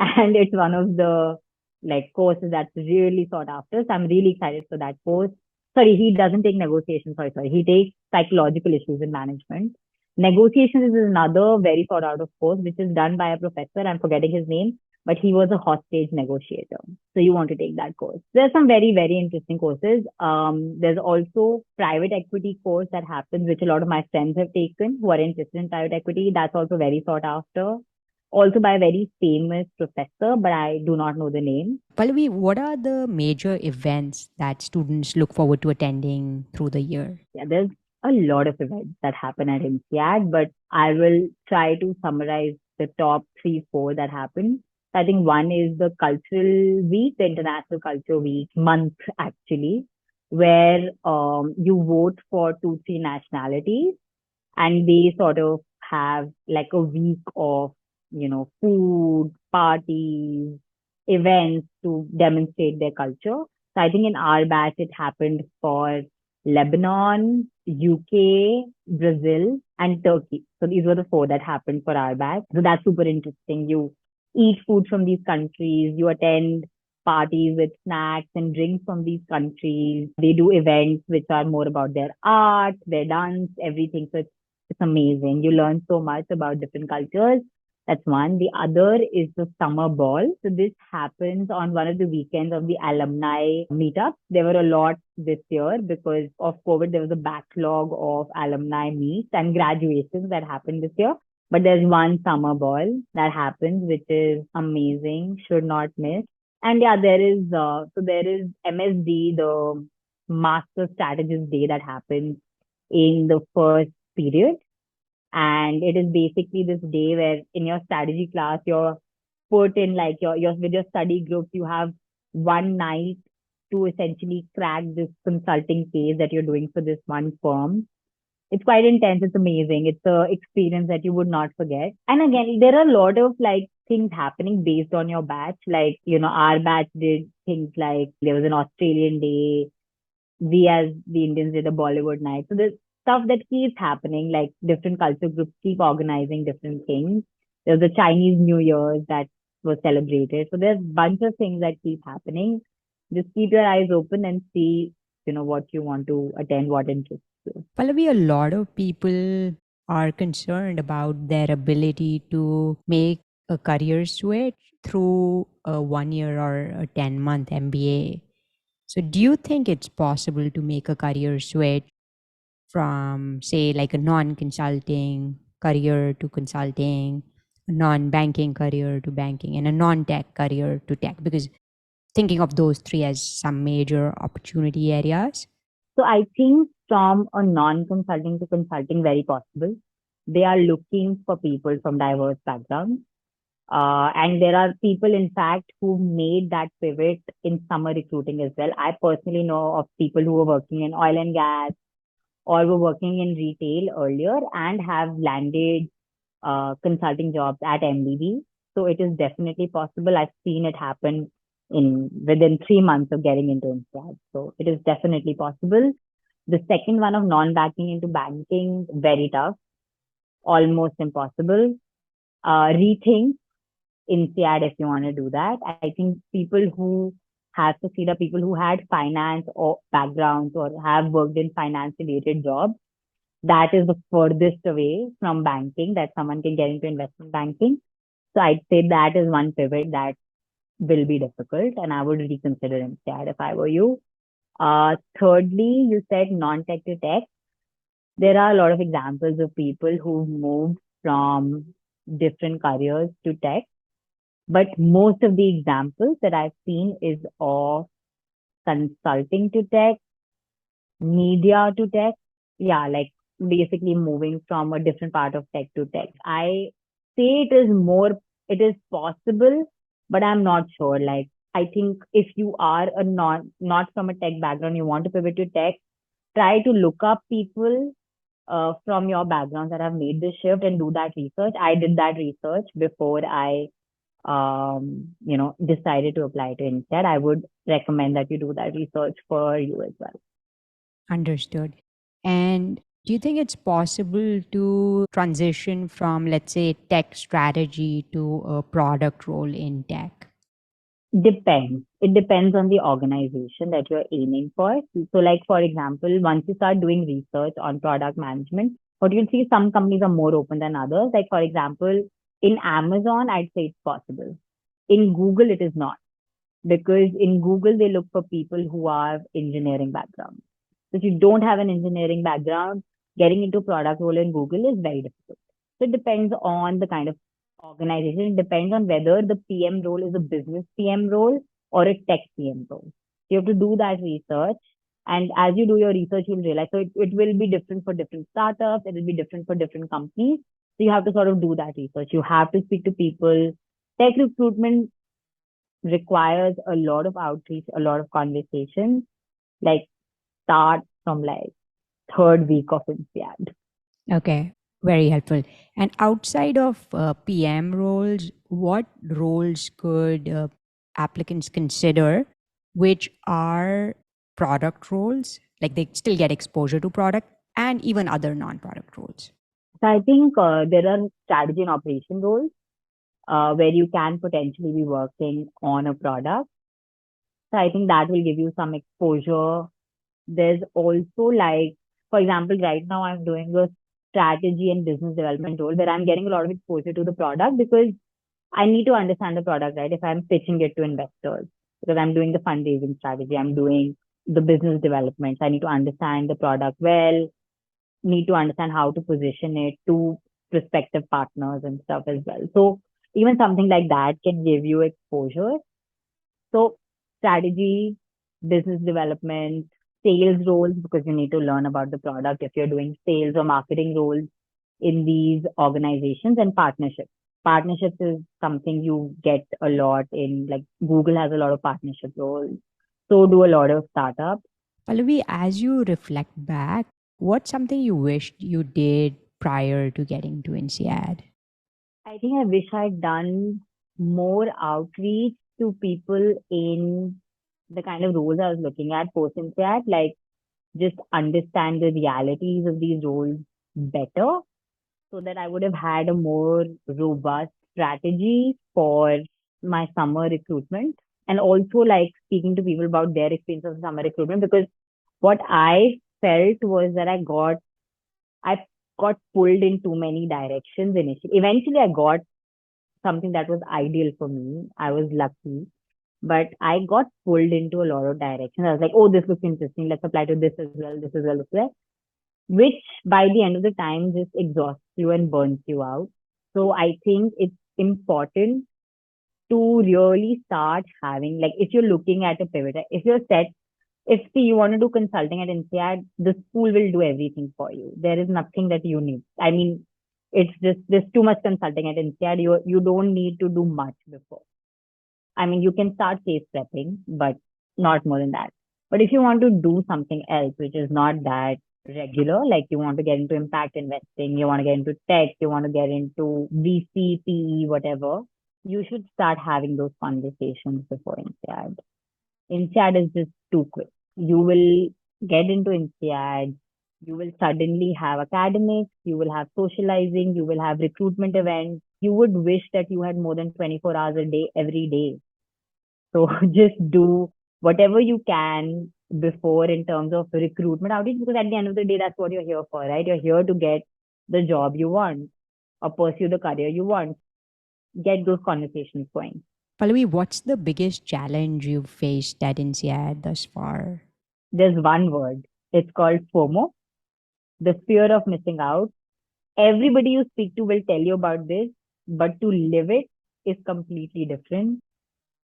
Speaker 2: and it's one of the like courses that's really sought after. So I'm really excited for that course. Sorry, he doesn't take negotiations. Sorry. He takes psychological issues in management. Negotiations is another very sought out of course, which is done by a professor. I'm forgetting his name, but he was a hostage negotiator. So you want to take that course. There's some very, very interesting courses. There's also private equity course that happens, which a lot of my friends have taken who are interested in private equity. That's also very sought after also by a very famous professor, but I do not know the name.
Speaker 1: Pallavi, what are the major events that students look forward to attending through the year?
Speaker 2: Yeah, there's a lot of events that happen at INSEAD, but I will try to summarize the top three, four that happen. I think one is the cultural week, the International Culture Week month, actually, where you vote for two, three nationalities and they sort of have like a week of, food, parties, events to demonstrate their culture. So I think in our batch, it happened for Lebanon, UK, Brazil, and Turkey. So these were the four that happened for our batch. So that's super interesting. You eat food from these countries, you attend parties with snacks and drinks from these countries. They do events which are more about their art, their dance, everything. So it's amazing. You learn so much about different cultures. That's one. The other is the summer ball. So this happens on one of the weekends of the alumni meetup. There were a lot this year because of COVID. There was a backlog of alumni meets and graduations that happened this year. But there's one summer ball that happens, which is amazing. Should not miss. And yeah, there is MSD, the Master Strategist Day that happens in the first period. And it is basically this day where in your strategy class, you're put in like your with your study groups, you have one night to essentially crack this consulting phase that you're doing for this one firm. It's quite intense. It's amazing. It's a experience that you would not forget. And again, there are a lot of like things happening based on your batch. Like, our batch did things like there was an Australian day. We as the Indians did a Bollywood night. So there's stuff that keeps happening, like different culture groups keep organizing different things. There's a Chinese New Year that was celebrated. So there's a bunch of things that keep happening. Just keep your eyes open and see, what you want to attend, what interests you.
Speaker 1: Pallavi, a lot of people are concerned about their ability to make a career switch through a 1 year or a 10-month MBA. So, do you think it's possible to make a career switch from, say, like a non consulting career to consulting, a non banking career to banking, and a non tech career to tech? Because thinking of those three as some major opportunity areas.
Speaker 2: So I think from a non-consulting to consulting, very possible. They are looking for people from diverse backgrounds. And there are people, in fact, who made that pivot in summer recruiting as well. I personally know of people who were working in oil and gas or were working in retail earlier and have landed consulting jobs at MBB. So it is definitely possible. I've seen it happen in within 3 months of getting into INSEAD. So it is definitely possible. The second one of non-banking into banking, very tough, almost impossible. Rethink INSEAD if you want to do that. I think people who have succeeded are people who had finance or backgrounds or have worked in finance related jobs. That is the furthest away from banking that someone can get into investment banking. So I'd say that is one pivot that will be difficult and I would reconsider INSEAD if I were you. Thirdly, you said non-tech to tech. There are a lot of examples of people who moved from different careers to tech, but most of the examples that I've seen is of consulting to tech, media to tech. Yeah, like basically moving from a different part of tech to tech. I say it is possible, but I'm not sure. Like, I think if you are not from a tech background, you want to pivot to tech, try to look up people from your backgrounds that have made this shift and do that research. I did that research before I, decided to apply to INSEAD. I would recommend that you do that research for you as well.
Speaker 1: Understood. And do you think it's possible to transition from, let's say, tech strategy to a product role in tech?
Speaker 2: Depends. It depends on the organization that you're aiming for. So, like for example, once you start doing research on product management, what you'll see some companies are more open than others. Like for example, in Amazon, I'd say it's possible. In Google, it is not because in Google they look for people who have engineering background. So if you don't have an engineering background, getting into product role in Google is very difficult. So it depends on the kind of organization. It depends on whether the PM role is a business PM role or a tech PM role. You have to do that research. And as you do your research, you'll realize so it will be different for different startups, it will be different for different companies. So you have to sort of do that research. You have to speak to people. Tech recruitment requires a lot of outreach, a lot of conversations. Like start from like third week of INSEAD.
Speaker 1: Okay, very helpful. And outside of PM roles, what roles could applicants consider which are product roles? Like they still get exposure to product and even other non product roles.
Speaker 2: So I think there are strategy and operation roles where you can potentially be working on a product. So I think that will give you some exposure. There's also like, for example, right now I'm doing a strategy and business development role where I'm getting a lot of exposure to the product because I need to understand the product, right? If I'm pitching it to investors, because I'm doing the fundraising strategy, I'm doing the business development. So I need to understand the product well, need to understand how to position it to prospective partners and stuff as well. So even something like that can give you exposure. So strategy, business development, sales roles, because you need to learn about the product if you're doing sales or marketing roles in these organizations, and partnerships. Partnerships is something you get a lot in, like Google has a lot of partnership roles. So do a lot of startups.
Speaker 1: Pallavi, as you reflect back, what's something you wished you did prior to getting to INSEAD?
Speaker 2: I think I wish I'd done more outreach to people in the kind of roles I was looking at post INSEAD, like just understand the realities of these roles better so that I would have had a more robust strategy for my summer recruitment, and also like speaking to people about their experience of summer recruitment, because what I felt was that I got pulled in too many directions initially. Eventually I got something that was ideal for me. I was lucky, but I got pulled into a lot of directions. I was like, oh, this looks interesting. Let's apply to this as well, this as well, this as well, which by the end of the time just exhausts you and burns you out. So I think it's important to really start having, like, if you're looking at a pivot, if you're set, if see, you want to do consulting at INSEAD, the school will do everything for you. There is nothing that you need. I mean, it's just there's too much consulting at INSEAD. You don't need to do much before. I mean, you can start case prepping, but not more than that. But if you want to do something else, which is not that regular, like you want to get into impact investing, you want to get into tech, you want to get into VC, PE, whatever, you should start having those conversations before INSEAD. INSEAD is just too quick. You will get into INSEAD, you will suddenly have academics, you will have socializing, you will have recruitment events. You would wish that you had more than 24 hours a day every day. So just do whatever you can before in terms of recruitment outreach, because at the end of the day, that's what you're here for, right? You're here to get the job you want or pursue the career you want. Get those conversations going.
Speaker 1: Pallavi, what's the biggest challenge you've faced at INSEAD thus far?
Speaker 2: There's one word. It's called FOMO, the fear of missing out. Everybody you speak to will tell you about this, but to live it is completely different.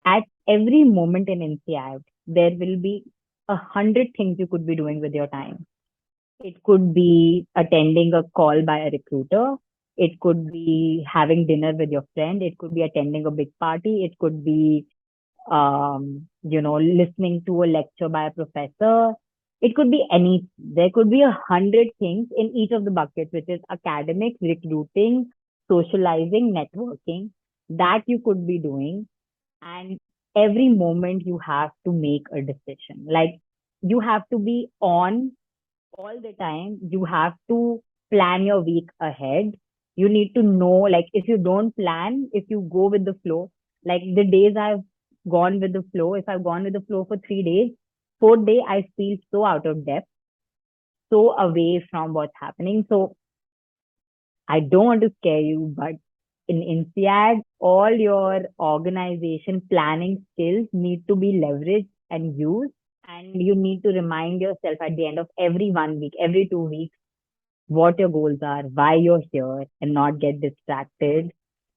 Speaker 2: At every moment in INSEAD, there will be 100 things you could be doing with your time. It could be attending a call by a recruiter. It could be having dinner with your friend. It could be attending a big party. It could be, listening to a lecture by a professor. It could be any, there could be 100 things in each of the buckets, which is academics, recruiting, socializing, networking, that you could be doing. And every moment you have to make a decision. Like you have to be on all the time. You have to plan your week ahead. You need to know, like, if you don't plan, if you go with the flow, like the days I've gone with the flow, if I've gone with the flow for 3 days, fourth day, I feel so out of depth, so away from what's happening. So I don't want to scare you, but in INSEAD, all your organization planning skills need to be leveraged and used. And you need to remind yourself at the end of every 1 week, every 2 weeks, what your goals are, why you're here, and not get distracted,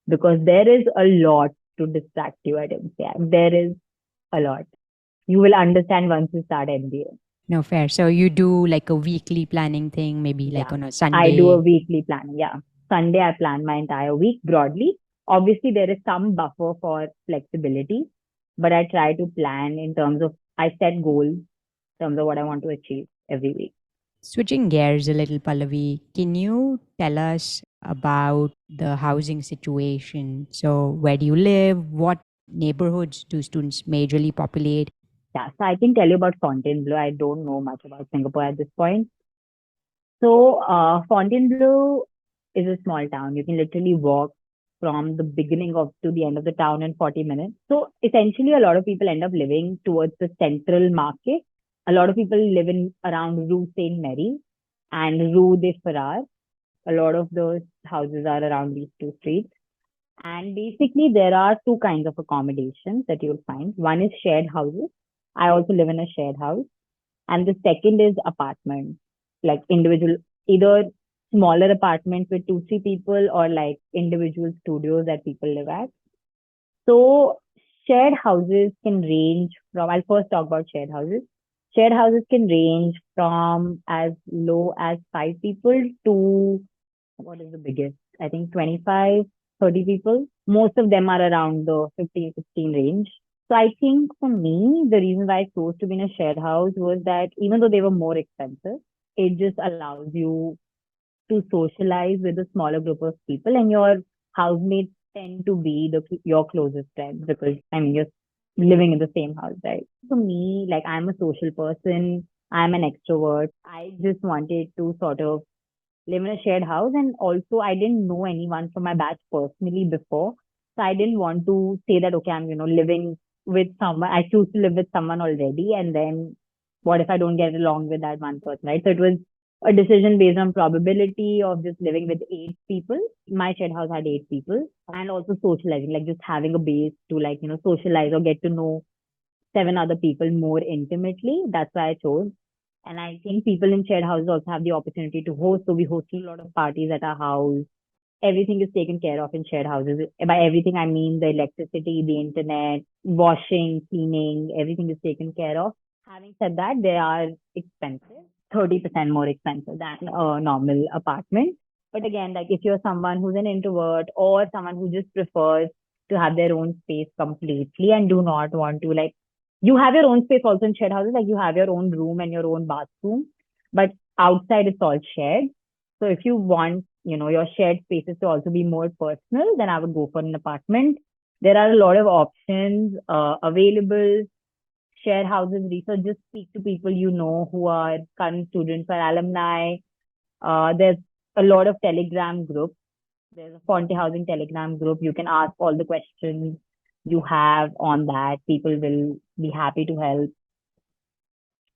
Speaker 2: because there is a lot to distract you at MCI. There is a lot. You will understand once you start MBA.
Speaker 1: No, fair. So you do like a weekly planning thing, maybe like
Speaker 2: Yeah,
Speaker 1: on a
Speaker 2: I do a
Speaker 1: Sunday.
Speaker 2: weekly planning. Yeah, Sunday I plan my entire week broadly. Obviously, there is some buffer for flexibility, but I try to plan in terms of I set goals in terms of what I want to achieve every week.
Speaker 1: Switching gears a little, Pallavi, can you tell us about the housing situation? So, where do you live? What neighborhoods do students majorly populate?
Speaker 2: Yeah, so I can tell you about Fontainebleau. I don't know much about Singapore at this point. So, Fontainebleau is a small town. You can literally walk from the beginning of to the end of the town in 40 minutes. So, essentially, a lot of people end up living towards the central market. A lot of people live in around Rue Saint Mary and Rue des Ferrars. A lot of those houses are around these two streets. And basically, there are two kinds of accommodations that you'll find. One is shared houses. I also live in a shared house. And the second is apartments, like individual, either smaller apartments with two, three people, or like individual studios that people live at. So shared houses can range from, I'll first talk about shared houses. Shared houses can range from as low as 5 people to what is the biggest? I think 25, 30 people. Most of them are around the 15, 16 range. So I think for me, the reason why I chose to be in a shared house was that even though they were more expensive, it just allows you to socialize with a smaller group of people, and your housemates tend to be your closest friends because I mean you're living in the same house, right? For me, like I'm a social person, I'm an extrovert. I just wanted to sort of live in a shared house, and also I didn't know anyone from my batch personally before, so I didn't want to say that okay, I'm living with someone. I choose to live with someone already, and then what if I don't get along with that one person, right? So it was a decision based on probability of just living with 8 people. My shared house had 8 people, and also socializing, like just having a base to like socialize or get to know 7 other people more intimately. That's why I chose. And I think people in shared houses also have the opportunity to host. So we hosted a lot of parties at our house. Everything is taken care of in shared houses. By everything, I mean the electricity, the internet, washing, cleaning, everything is taken care of. Having said that, they are expensive, 30% more expensive than a normal apartment. But again, like if you're someone who's an introvert or someone who just prefers to have their own space completely and do not want to like, you have your own space also in shared houses, like you have your own room and your own bathroom, but outside it's all shared. So if you want, your shared spaces to also be more personal, then I would go for an apartment. There are a lot of options available. Share houses research, just speak to people who are current students or alumni. There's a lot of Telegram groups. There's a Fonte Housing Telegram group. You can ask all the questions you have on that. People will be happy to help.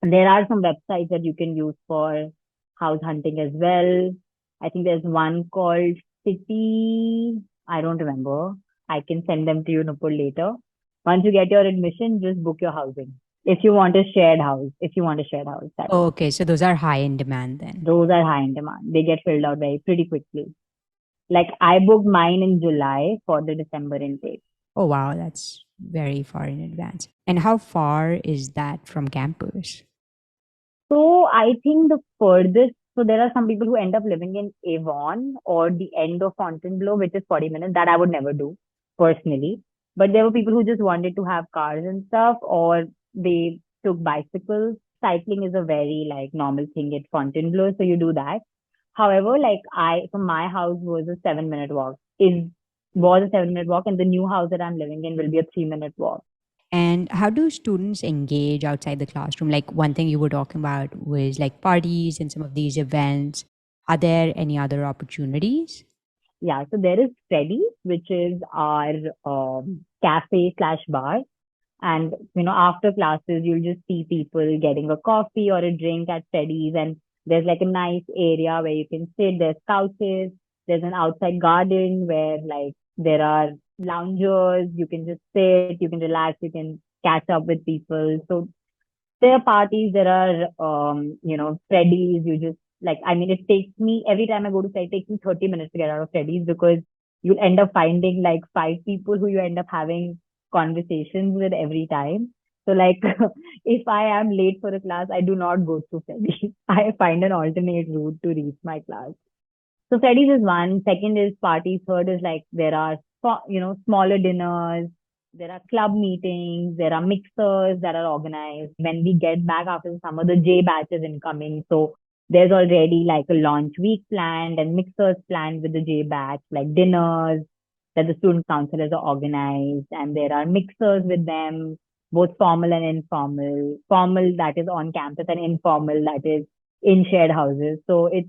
Speaker 2: And there are some websites that you can use for house hunting as well. I think there's one called City. I don't remember. I can send them to you, Nupur, later. Once you get your admission, just book your housing. If you want a shared house, if you want a shared house, that is.
Speaker 1: Okay, so those are high in demand then.
Speaker 2: Those are high in demand. They get filled out very pretty quickly. Like I booked mine in July for the December intake.
Speaker 1: Oh, wow, that's very far in advance. And how far is that from campus?
Speaker 2: So I think the furthest, so there are some people who end up living in Avon or the end of Fontainebleau, which is 40 minutes. That I would never do personally. But there were people who just wanted to have cars and stuff, or they took bicycles. Cycling is a very like normal thing at Fontainebleau, so you do that. However, like so my house was a 7 minute walk. Was a 7 minute walk, and the new house that I'm living in will be a 3 minute walk.
Speaker 1: And how do students engage outside the classroom? Like one thing you were talking about was like parties and some of these events. Are there any other opportunities?
Speaker 2: Yeah, so there is Freddy's, which is our cafe slash bar. And, after classes, you'll just see people getting a coffee or a drink at Freddy's. And there's like a nice area where you can sit. There's couches. There's an outside garden where like there are loungers. You can just sit, you can relax, you can catch up with people. So there are parties, there are, Freddy's. You just like, I mean, it takes me every time I go to Freddy, it takes me 30 minutes to get out of Freddy's because you'll end up finding like 5 people who you end up having conversations with every time. So like, if I am late for a class, I do not go to Freddy's. I find an alternate route to reach my class. So Freddy's is one. Second is parties. Third is like there are smaller dinners. There are club meetings. There are mixers that are organized. When we get back after the summer, the J batch is incoming. So there's already like a launch week planned and mixers planned with the J batch, like dinners that the student councilors are organized, and there are mixers with them, both formal and informal. Formal that is on campus and informal that is in shared houses. So it's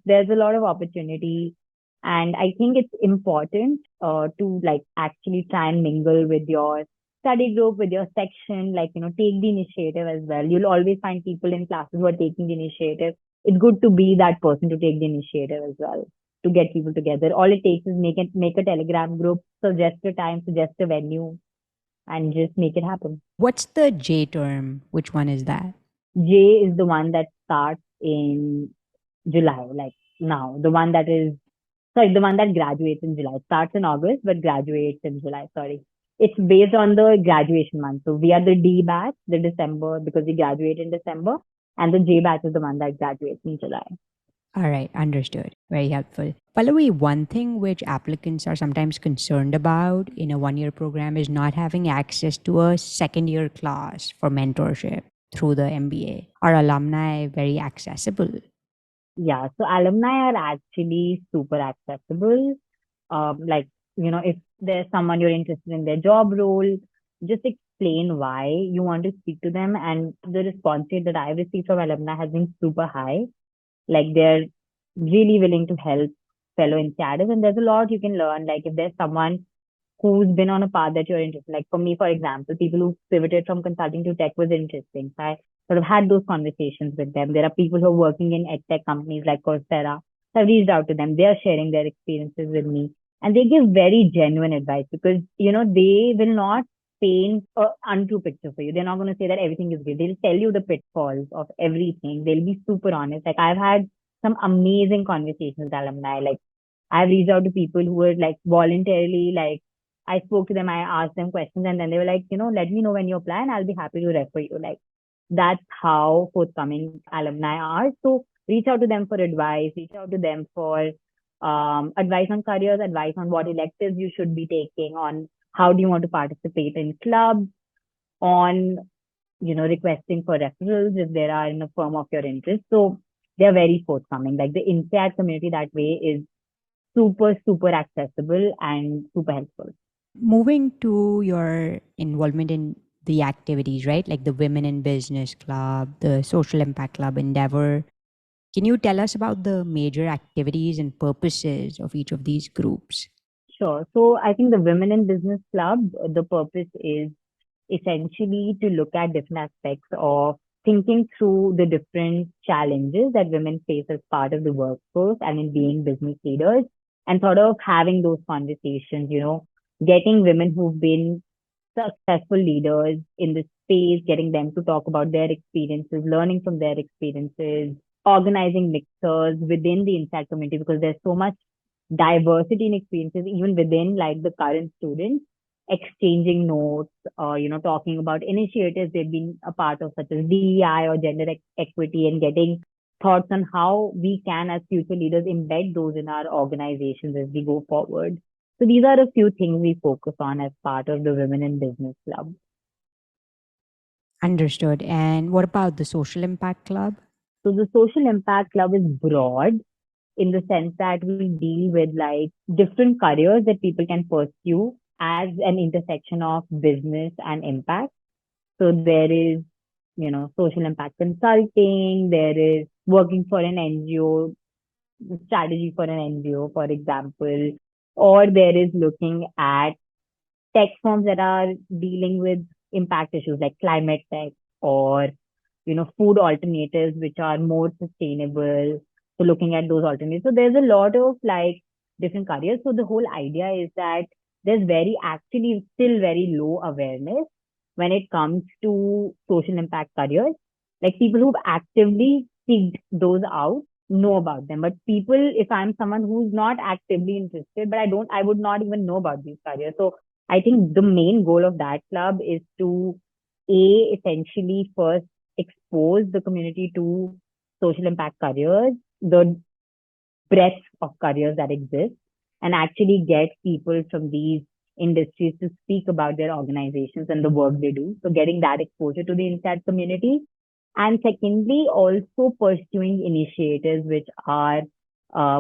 Speaker 2: there's a lot of opportunity, and I think it's important to like actually try and mingle with your study group, with your section, like take the initiative as well. You'll always find people in classes who are taking the initiative. It's good to be that person to take the initiative as well, to get people together. All it takes is make a telegram group, suggest a time, suggest a venue, and just make it happen.
Speaker 1: What's the J term? Which one is that?
Speaker 2: J is the one that starts in July, like now. The one that graduates in July. Starts in August, but graduates in July. Sorry. It's based on the graduation month. So we are the D batch, the December, because we graduate in December, and the J batch is the one that graduates in July.
Speaker 1: All right, understood. Very helpful. Pallavi, one thing which applicants are sometimes concerned about in a 1 year program is not having access to a second year class for mentorship through the MBA. Are alumni very accessible?
Speaker 2: Yeah, so alumni are actually super accessible. Like, if there's someone you're interested in their job role, just explain why you want to speak to them. And the response rate that I've received from alumni has been super high. Like, they're really willing to help fellow insiders, and there's a lot you can learn. Like, if there's someone who's been on a path that you're interested in. Like for me, for example, people who pivoted from consulting to tech was interesting. So I sort of had those conversations with them. There are people who are working in tech companies like Coursera. So I reached out to them. They are sharing their experiences with me. And they give very genuine advice because, they will not paint a untrue picture for you. They're not going to say that everything is good. They'll tell you the pitfalls of everything. They'll be super honest. Like I've had some amazing conversations with alumni. Like I've reached out to people who were like voluntarily like I spoke to them, I asked them questions, and then they were like, let me know when you apply and I'll be happy to refer you. Like, that's how forthcoming alumni are. So reach out to them for advice, reach out to them for advice on careers, advice on what electives you should be taking, on how do you want to participate in clubs, on, requesting for referrals if there are in a firm of your interest. So they're very forthcoming. Like the INSEAD community that way is super, super accessible and super helpful.
Speaker 1: Moving to your involvement in the activities, right? Like the Women in Business Club, the Social Impact Club Endeavor. Can you tell us about the major activities and purposes of each of these groups?
Speaker 2: Sure. So I think the Women in Business Club, the purpose is essentially to look at different aspects of thinking through the different challenges that women face as part of the workforce and in being business leaders and sort of having those conversations, getting women who've been successful leaders in this space, getting them to talk about their experiences, learning from their experiences, organizing mixers within the INSEAD community because there's so much diversity in experiences, even within like the current students, exchanging notes, talking about initiatives they've been a part of, such as DEI or gender equity, and getting thoughts on how we can, as future leaders, embed those in our organizations as we go forward. So these are a few things we focus on as part of the Women in Business Club.
Speaker 1: Understood. And what about the Social Impact Club?
Speaker 2: So the Social Impact Club is broad in the sense that we deal with like different careers that people can pursue as an intersection of business and impact. So there is, social impact consulting, there is working for an NGO, strategy for an NGO, for example, or there is looking at tech firms that are dealing with impact issues like climate tech or food alternatives which are more sustainable. So looking at those alternatives. So there's a lot of like different careers. So the whole idea is that there's actually still very low awareness when it comes to social impact careers. Like people who've actively seeked those out know about them. But people, if I'm someone who's not actively interested, but I would not even know about these careers. So I think the main goal of that club is to essentially first expose the community to social impact careers, the breadth of careers that exist, and actually get people from these industries to speak about their organizations and the work they do. So getting that exposure to the INSEAD community. And secondly, also pursuing initiatives which are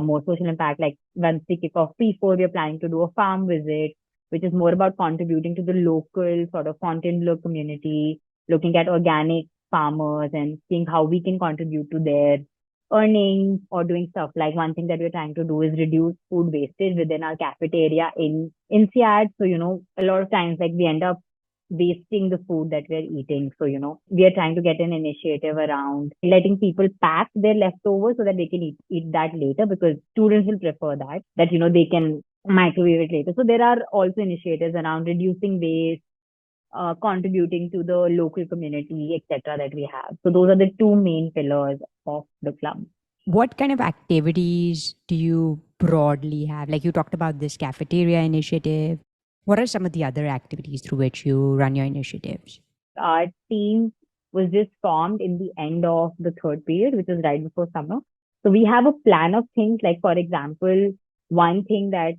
Speaker 2: more social impact. Like once we kick off P4, we're planning to do a farm visit, which is more about contributing to the local sort of Fontainebleau community, looking at organic farmers and seeing how we can contribute to their earnings or doing stuff. Like one thing that we're trying to do is reduce food wastage within our cafeteria in INSEAD. So, a lot of times like we end up wasting the food that we're eating. So, we are trying to get an initiative around letting people pack their leftovers so that they can eat that later because students will prefer that, they can microwave it later. So there are also initiatives around reducing waste, contributing to the local community, etc. that we have. So those are the two main pillars of the club.
Speaker 1: What kind of activities do you broadly have? Like you talked about this cafeteria initiative. What are some of the other activities through which you run your initiatives?
Speaker 2: Our team was just formed in the end of the third period, which was right before summer. So we have a plan of things like, for example, one thing that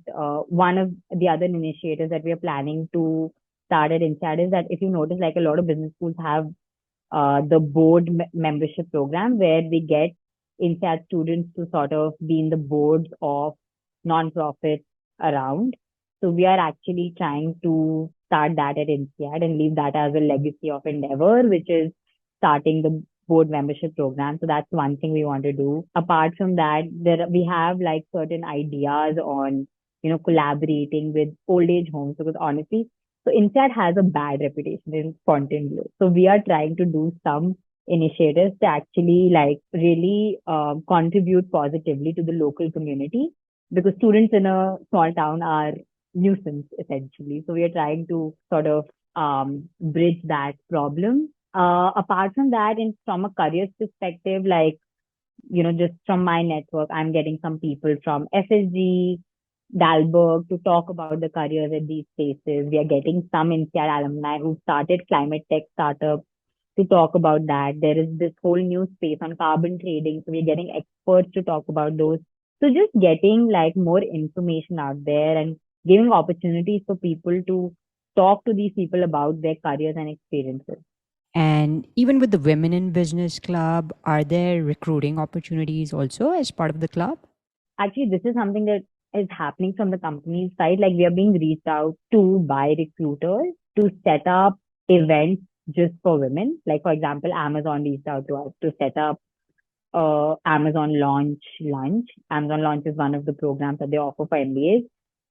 Speaker 2: one of the other initiatives that we are planning to start at INSEAD is that if you notice, like a lot of business schools have the board membership program where we get INSEAD students to sort of be in the boards of non-profits around. So we are actually trying to start that at INSEAD and leave that as a legacy of endeavor, which is starting the board membership program. So that's one thing we want to do. Apart from that, we have like certain ideas on, collaborating with old age homes because honestly, so INSEAD has a bad reputation in Fontainebleau. So we are trying to do some initiatives to actually like really contribute positively to the local community because students in a small town are nuisance essentially. So we are trying to sort of bridge that problem. Apart from that, in from a careers perspective, like just from my network, I'm getting some people from FSG, Dalberg to talk about the careers at these places. We are getting some INSEAD alumni who started climate tech startups to talk about that. There is this whole new space on carbon trading. So we're getting experts to talk about those. So just getting like more information out there and giving opportunities for people to talk to these people about their careers and experiences.
Speaker 1: And even with the Women in Business Club, are there recruiting opportunities also as part of the club?
Speaker 2: Actually, this is something that is happening from the company's side. Like we are being reached out to by recruiters to set up events just for women. Like for example, Amazon reached out to us to set up Amazon Launch Lunch. Amazon Launch is one of the programs that they offer for MBAs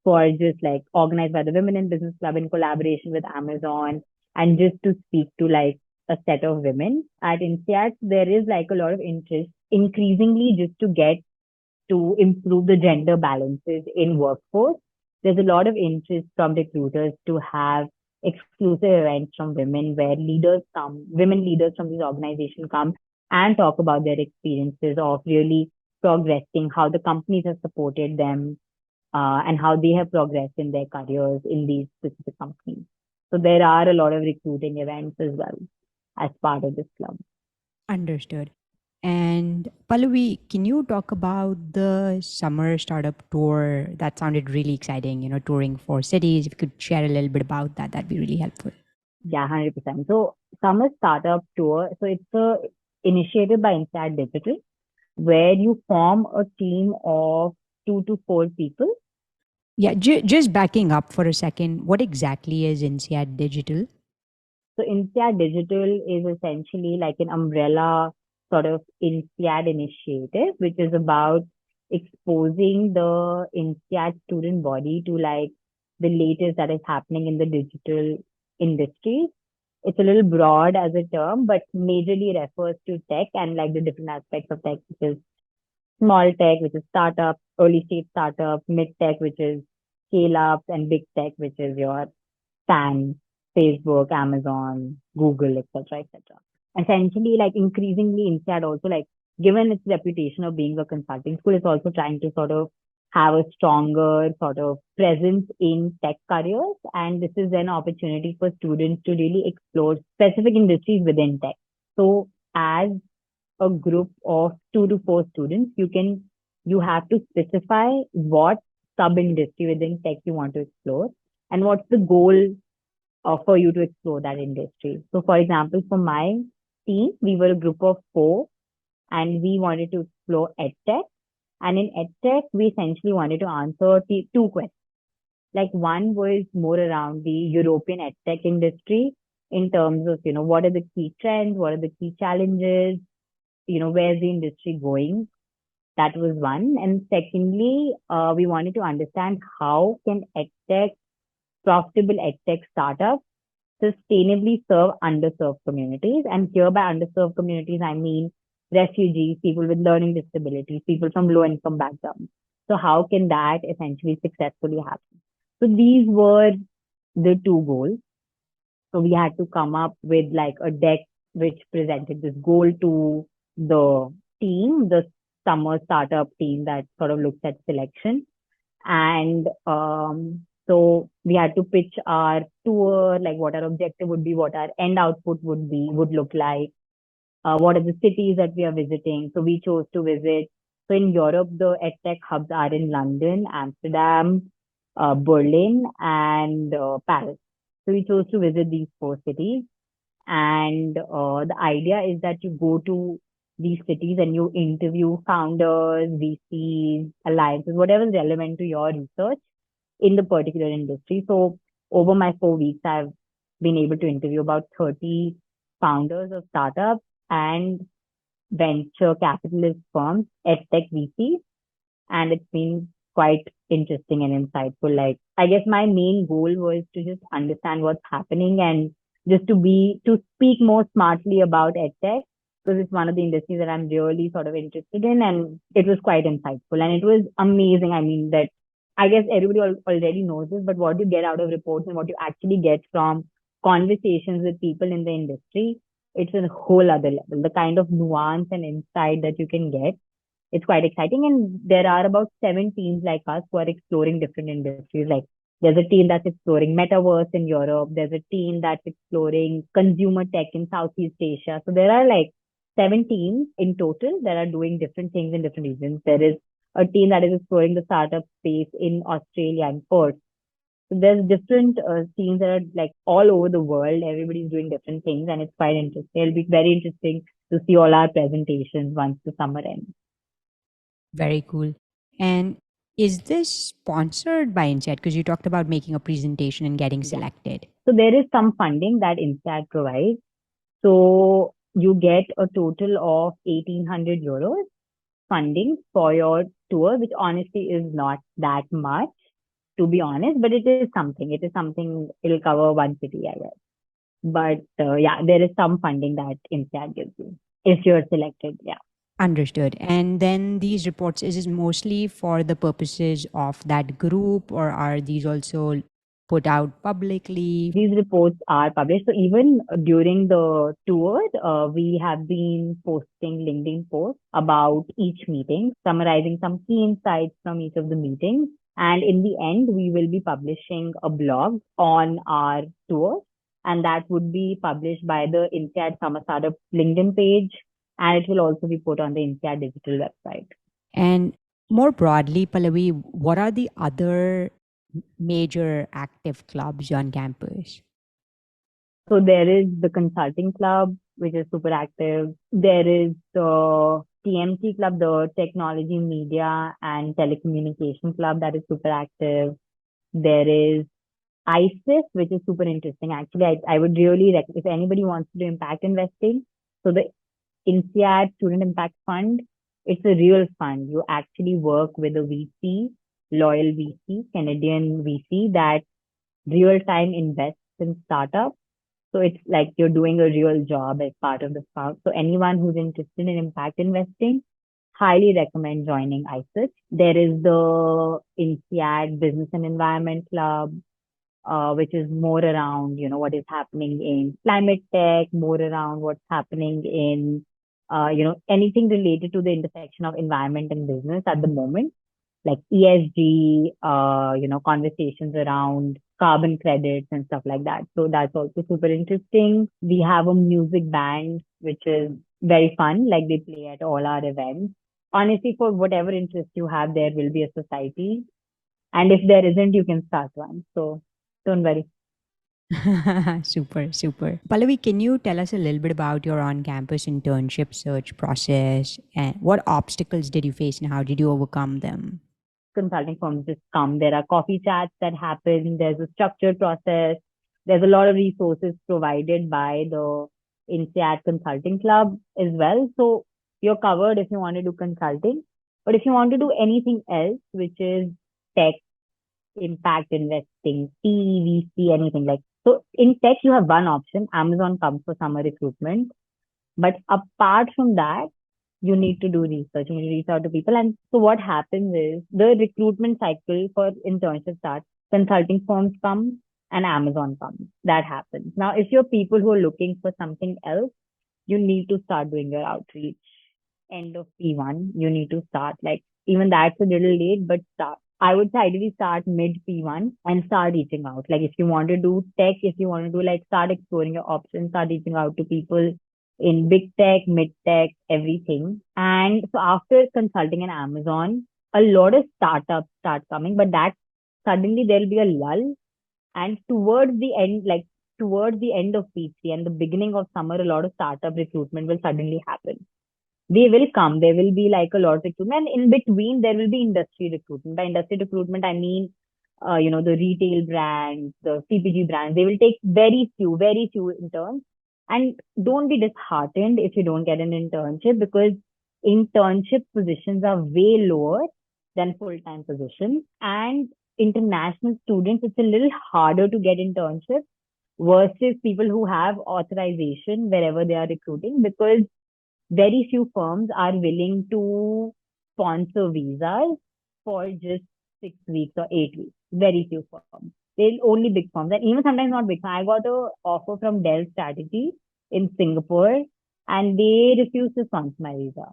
Speaker 2: for just like organized by the Women in Business Club in collaboration with Amazon and just to speak to like a set of women. At INSEAD, there is like a lot of interest increasingly just to get to improve the gender balances in workforce. There's a lot of interest from recruiters to have exclusive events from women where leaders come, women leaders from these organizations come and talk about their experiences of really progressing, how the companies have supported them, and how they have progressed in their careers in these specific companies. So there are a lot of recruiting events as well as part of this club.
Speaker 1: Understood. And Pallavi, can you talk about the summer startup tour? That sounded really exciting, touring 4 cities. If you could share a little bit about that, that'd be really helpful.
Speaker 2: Yeah, 100%. So Summer Startup Tour, so it's a initiative by INSEAD Digital where you form a team of 2 to 4 people.
Speaker 1: Yeah, just backing up for a second, what exactly is INSEAD Digital?
Speaker 2: So INSEAD Digital is essentially like an umbrella sort of INSEAD initiative, which is about exposing the INSEAD student body to like the latest that is happening in the digital industry. It's a little broad as a term, but majorly refers to tech and like the different aspects of tech, which is small tech, which is startup, early stage startup, mid tech, which is scale ups, and big tech, which is your Stan, Facebook, Amazon, Google, etc., etc. Essentially, like increasingly, INSEAD also like given its reputation of being a consulting school, it's also trying to sort of have a stronger sort of presence in tech careers, and this is an opportunity for students to really explore specific industries within tech. So, as a group of 2 to 4 students, you have to specify what sub industry within tech you want to explore and what's the goal for you to explore that industry. So, for example, for my team, we were a group of 4 and we wanted to explore edtech. And in edtech, we essentially wanted to answer 2 questions. Like one was more around the European edtech industry in terms of, what are the key trends, what are the key challenges, where's the industry going? That was one. And secondly, we wanted to understand how can edtech, profitable edtech startups sustainably serve underserved communities. And here by underserved communities, I mean refugees, people with learning disabilities, people from low income backgrounds. So how can that essentially successfully happen? So these were the 2 goals. So we had to come up with like a deck which presented this goal to the team, the summer startup team that sort of looks at selection. And so we had to pitch our tour, like what our objective would be, what our end output would look like, what are the cities that we are visiting. So we chose to visit So in Europe, the EdTech hubs are in London, Amsterdam, Berlin, and Paris. So we chose to visit these four cities. And the idea is that you go to these cities and you interview founders, VCs, alliances, whatever is relevant to your research in the particular industry. So over my 4 weeks, I've been able to interview about 30 founders of startups and venture capitalist firms, edtech VCs, and it's been quite interesting and insightful. Like, I guess my main goal was to just understand what's happening and just to speak more smartly about edtech because it's one of the industries that I'm really sort of interested in, and it was quite insightful and it was amazing. I mean, that I guess everybody already knows this, but what you get out of reports and what you actually get from conversations with people in the industry, it's a whole other level. The kind of nuance and insight that you can get, it's quite exciting. And there are about 7 teams like us who are exploring different industries. Like there's a team that's exploring metaverse in Europe. There's a team that's exploring consumer tech in Southeast Asia. So there are like 7 teams in total that are doing different things in different regions. There is a team that is exploring the startup space in Australia and Perth. So there's different teams that are like all over the world. Everybody's doing different things and it's quite interesting. It'll be very interesting to see all our presentations once the summer ends.
Speaker 1: Very cool. And is this sponsored by INSEAD? Because you talked about making a presentation and getting
Speaker 2: Yeah.
Speaker 1: selected.
Speaker 2: So there is some funding that INSEAD provides. So you get a total of 1,800 euros funding for your tour, which honestly is not that much, to be honest, but it is something. It is something, it'll cover one city, I guess. But yeah, there is some funding that INSEAD gives you if you're selected. Yeah.
Speaker 1: Understood. And then these reports, is it mostly for the purposes of that group, or are these also put out publicly?
Speaker 2: These reports are published. So even during the tour, we have been posting LinkedIn posts about each meeting, summarizing some key insights from each of the meetings. And in the end, we will be publishing a blog on our tour, and that would be published by the INSEAD SAMA Startup LinkedIn page, and it will also be put on the INSEAD digital website.
Speaker 1: And more broadly, Pallavi, what are the other major active clubs on campus?
Speaker 2: So there is the consulting club, which is super active. There is the TMT club, the technology, media and telecommunication club, that is super active. There is ISIS, which is super interesting. Actually, I would really recommend if anybody wants to do impact investing. So the INSEAD Student Impact Fund, it's a real fund. You actually work with a VC, loyal VC, Canadian VC that real time invests in startups. So it's like you're doing a real job as part of the fund. So anyone who's interested in impact investing, highly recommend joining ISIS. There is the INSEAD Business and Environment Club, which is more around, what is happening in climate tech, more around what's happening in, anything related to the intersection of environment and business at the moment, like ESG, conversations around carbon credits and stuff like that. So that's also super interesting. We have a music band, which is very fun. Like they play at all our events. Honestly, for whatever interest you have, there will be a society. And if there isn't, you can start one. So don't worry.
Speaker 1: Super, super. Pallavi, can you tell us a little bit about your on campus internship search process and what obstacles did you face and how did you overcome them?
Speaker 2: Consulting firms just come. There are coffee chats that happen. There's a structured process. There's a lot of resources provided by the INSEAD Consulting Club as well. So you're covered if you want to do consulting. But if you want to do anything else, which is tech, impact investing, PVC, anything like, so in tech, you have one option. Amazon comes for summer recruitment. But apart from that, you need to do research. You need to reach out to people. And so what happens is the recruitment cycle for internship starts, consulting firms come and Amazon comes. That happens. Now, if you're people who are looking for something else, you need to start doing your outreach. End of P1, you need to start. Like even that's a little late, but start. I would say ideally start mid P1 and start reaching out. Like if you want to do tech, if you want to do like start exploring your options, start reaching out to people in big tech, mid tech, everything. And so after consulting in Amazon, a lot of startups start coming, but that suddenly there'll be a lull. And towards the end of P3 and the beginning of summer, a lot of startup recruitment will suddenly happen. They will come. There will be like a lot of recruitment. And in between, there will be industry recruitment. By industry recruitment, I mean, the retail brands, the CPG brands. They will take very few interns. And don't be disheartened if you don't get an internship, because internship positions are way lower than full-time positions. And international students, it's a little harder to get internships versus people who have authorization wherever they are recruiting, because very few firms are willing to sponsor visas for just 6 weeks or 8 weeks. Very few firms. They're only big firms, and even sometimes not big firms. I got a offer from Dell Strategy in Singapore, and they refused to sponsor my visa.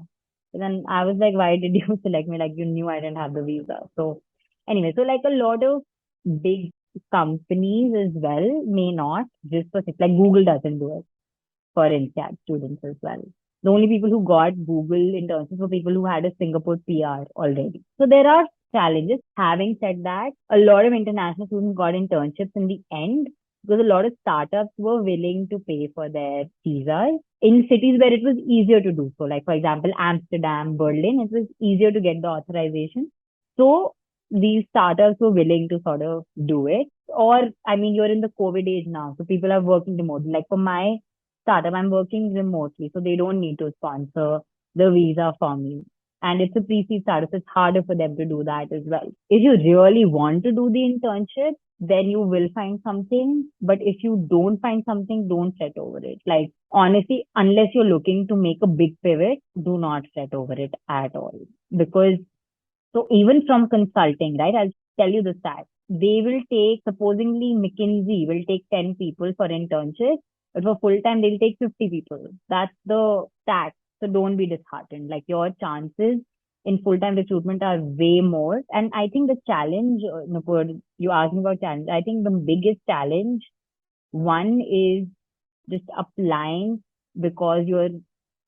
Speaker 2: So then I was like, why did you select me? Like, you knew I didn't have the visa. So anyway, so like a lot of big companies as well may not, just for like Google doesn't do it for INSEAD students as well. The only people who got Google internships were people who had a Singapore PR already. So there are challenges. Having said that, a lot of international students got internships in the end because a lot of startups were willing to pay for their visas in cities where it was easier to do so. Like, for example, Amsterdam, Berlin, it was easier to get the authorization. So these startups were willing to sort of do it. Or, I mean, you're in the COVID age now, so people are working remotely. Like for my startup, I'm working remotely, so they don't need to sponsor the visa for me. And it's a pre-seed startup, so it's harder for them to do that as well. If you really want to do the internship, then you will find something. But if you don't find something, don't fret over it. Like, honestly, unless you're looking to make a big pivot, do not fret over it at all. Because so even from consulting, right? I'll tell you the stats. They will take, supposedly McKinsey will take 10 people for internship, but for full time, they'll take 50 people. That's the stat. So don't be disheartened. Like your chances in full time recruitment are way more. And I think the challenge, Nupur, you asked me about challenge. I think the biggest challenge, one is just applying because you're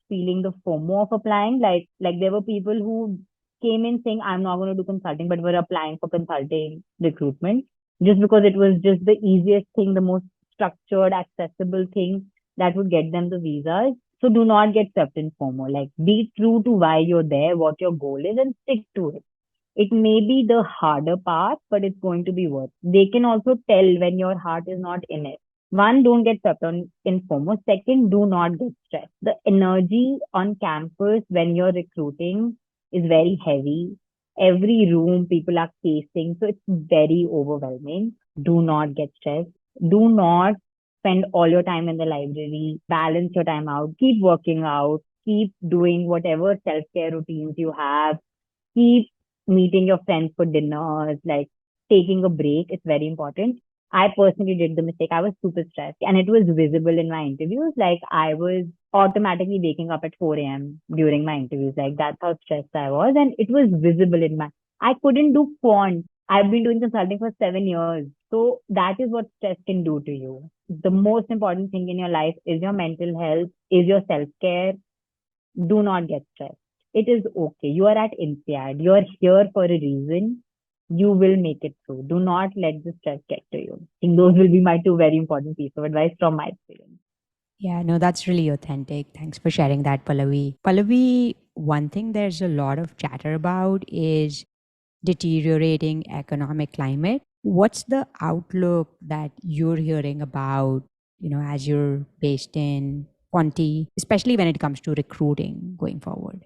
Speaker 2: feeling the FOMO of applying. Like there were people who came in saying, I'm not going to do consulting, but were applying for consulting recruitment just because it was just the easiest thing, the most structured, accessible thing that would get them the visas. So do not get swept in FOMO. Like be true to why you're there, what your goal is, and stick to it. It may be the harder path, but it's going to be worth. They can also tell when your heart is not in it. One, don't get swept on in FOMO. Second, do not get stressed. The energy on campus when you're recruiting is very heavy. Every room people are casing, so it's very overwhelming. Do not get stressed. Do not spend all your time in the library. Balance your time out. Keep working out. Keep doing whatever self-care routines you have. Keep meeting your friends for dinners, like taking a break. It's very important. I personally did the mistake. I was super stressed and it was visible in my interviews. Like I was automatically waking up at 4 a.m. during my interviews. Like that's how stressed I was. And it was visible in my, I couldn't do quant. I've been doing consulting for 7 years. So that is what stress can do to you. The most important thing in your life is your mental health, is your self care. Do not get stressed. It is okay. You are at INSEAD. You are here for a reason. You will make it through. Do not let the stress get to you. I think those will be my two very important pieces of advice from my experience.
Speaker 1: Yeah, no, that's really authentic. Thanks for sharing that, Pallavi. Pallavi, one thing there's a lot of chatter about is deteriorating economic climate. What's the outlook that you're hearing about, as you're based in Ponty, especially when it comes to recruiting going forward?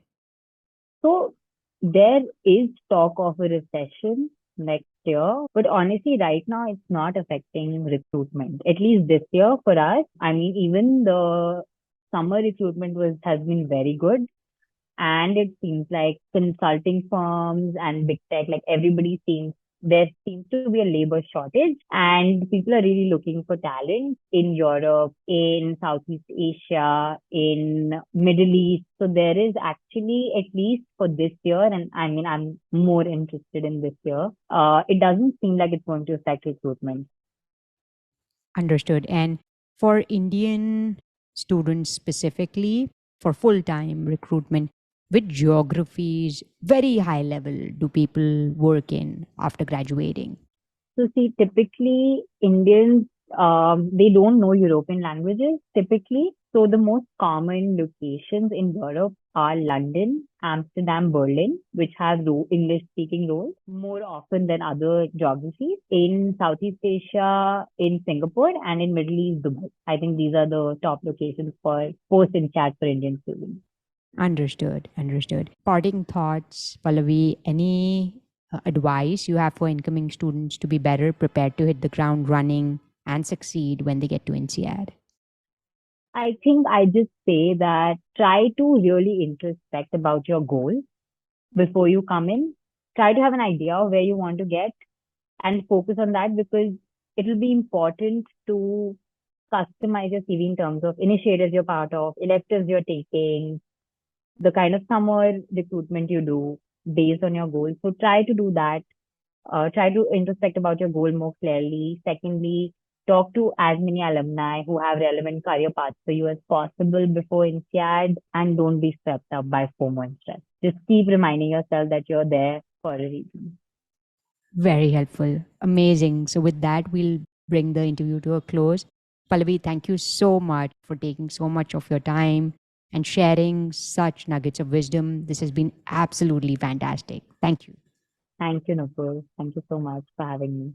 Speaker 2: So there is talk of a recession next year, but honestly, right now it's not affecting recruitment. At least this year for us. I mean, even the summer recruitment was has been very good. And it seems like consulting firms and big tech, like everybody seems, there seems to be a labor shortage and people are really looking for talent in Europe, in Southeast Asia, in Middle East. So there is actually, at least for this year, and I mean, I'm more interested in this year. It doesn't seem like it's going to affect recruitment.
Speaker 1: Understood. And for Indian students specifically for full-time recruitment? Which geographies, very high level, do people work in after graduating?
Speaker 2: So see, typically Indians, they don't know European languages typically. So the most common locations in Europe are London, Amsterdam, Berlin, which have English speaking roles more often than other geographies. In Southeast Asia, in Singapore, and in Middle East, Dubai. I think these are the top locations for post-INSEAD for Indian students.
Speaker 1: Understood. Understood. Parting thoughts, Pallavi, any advice you have for incoming students to be better prepared to hit the ground running and succeed when they get to INSEAD?
Speaker 2: I think I just say that try to really introspect about your goals before you come in. Try to have an idea of where you want to get and focus on that because it will be important to customize your CV in terms of initiatives you're part of, electives you're taking, the kind of summer recruitment you do based on your goals. So try to do that. Try to introspect about your goal more clearly. Secondly, talk to as many alumni who have relevant career paths for you as possible before INSEAD and don't be swept up by FOMO and stress. Just keep reminding yourself that you're there for a reason.
Speaker 1: Very helpful. Amazing. So, with that, we'll bring the interview to a close. Pallavi, thank you so much for taking so much of your time and sharing such nuggets of wisdom. This has been absolutely fantastic. Thank you.
Speaker 2: Thank you, Nupur. Thank you so much for having me.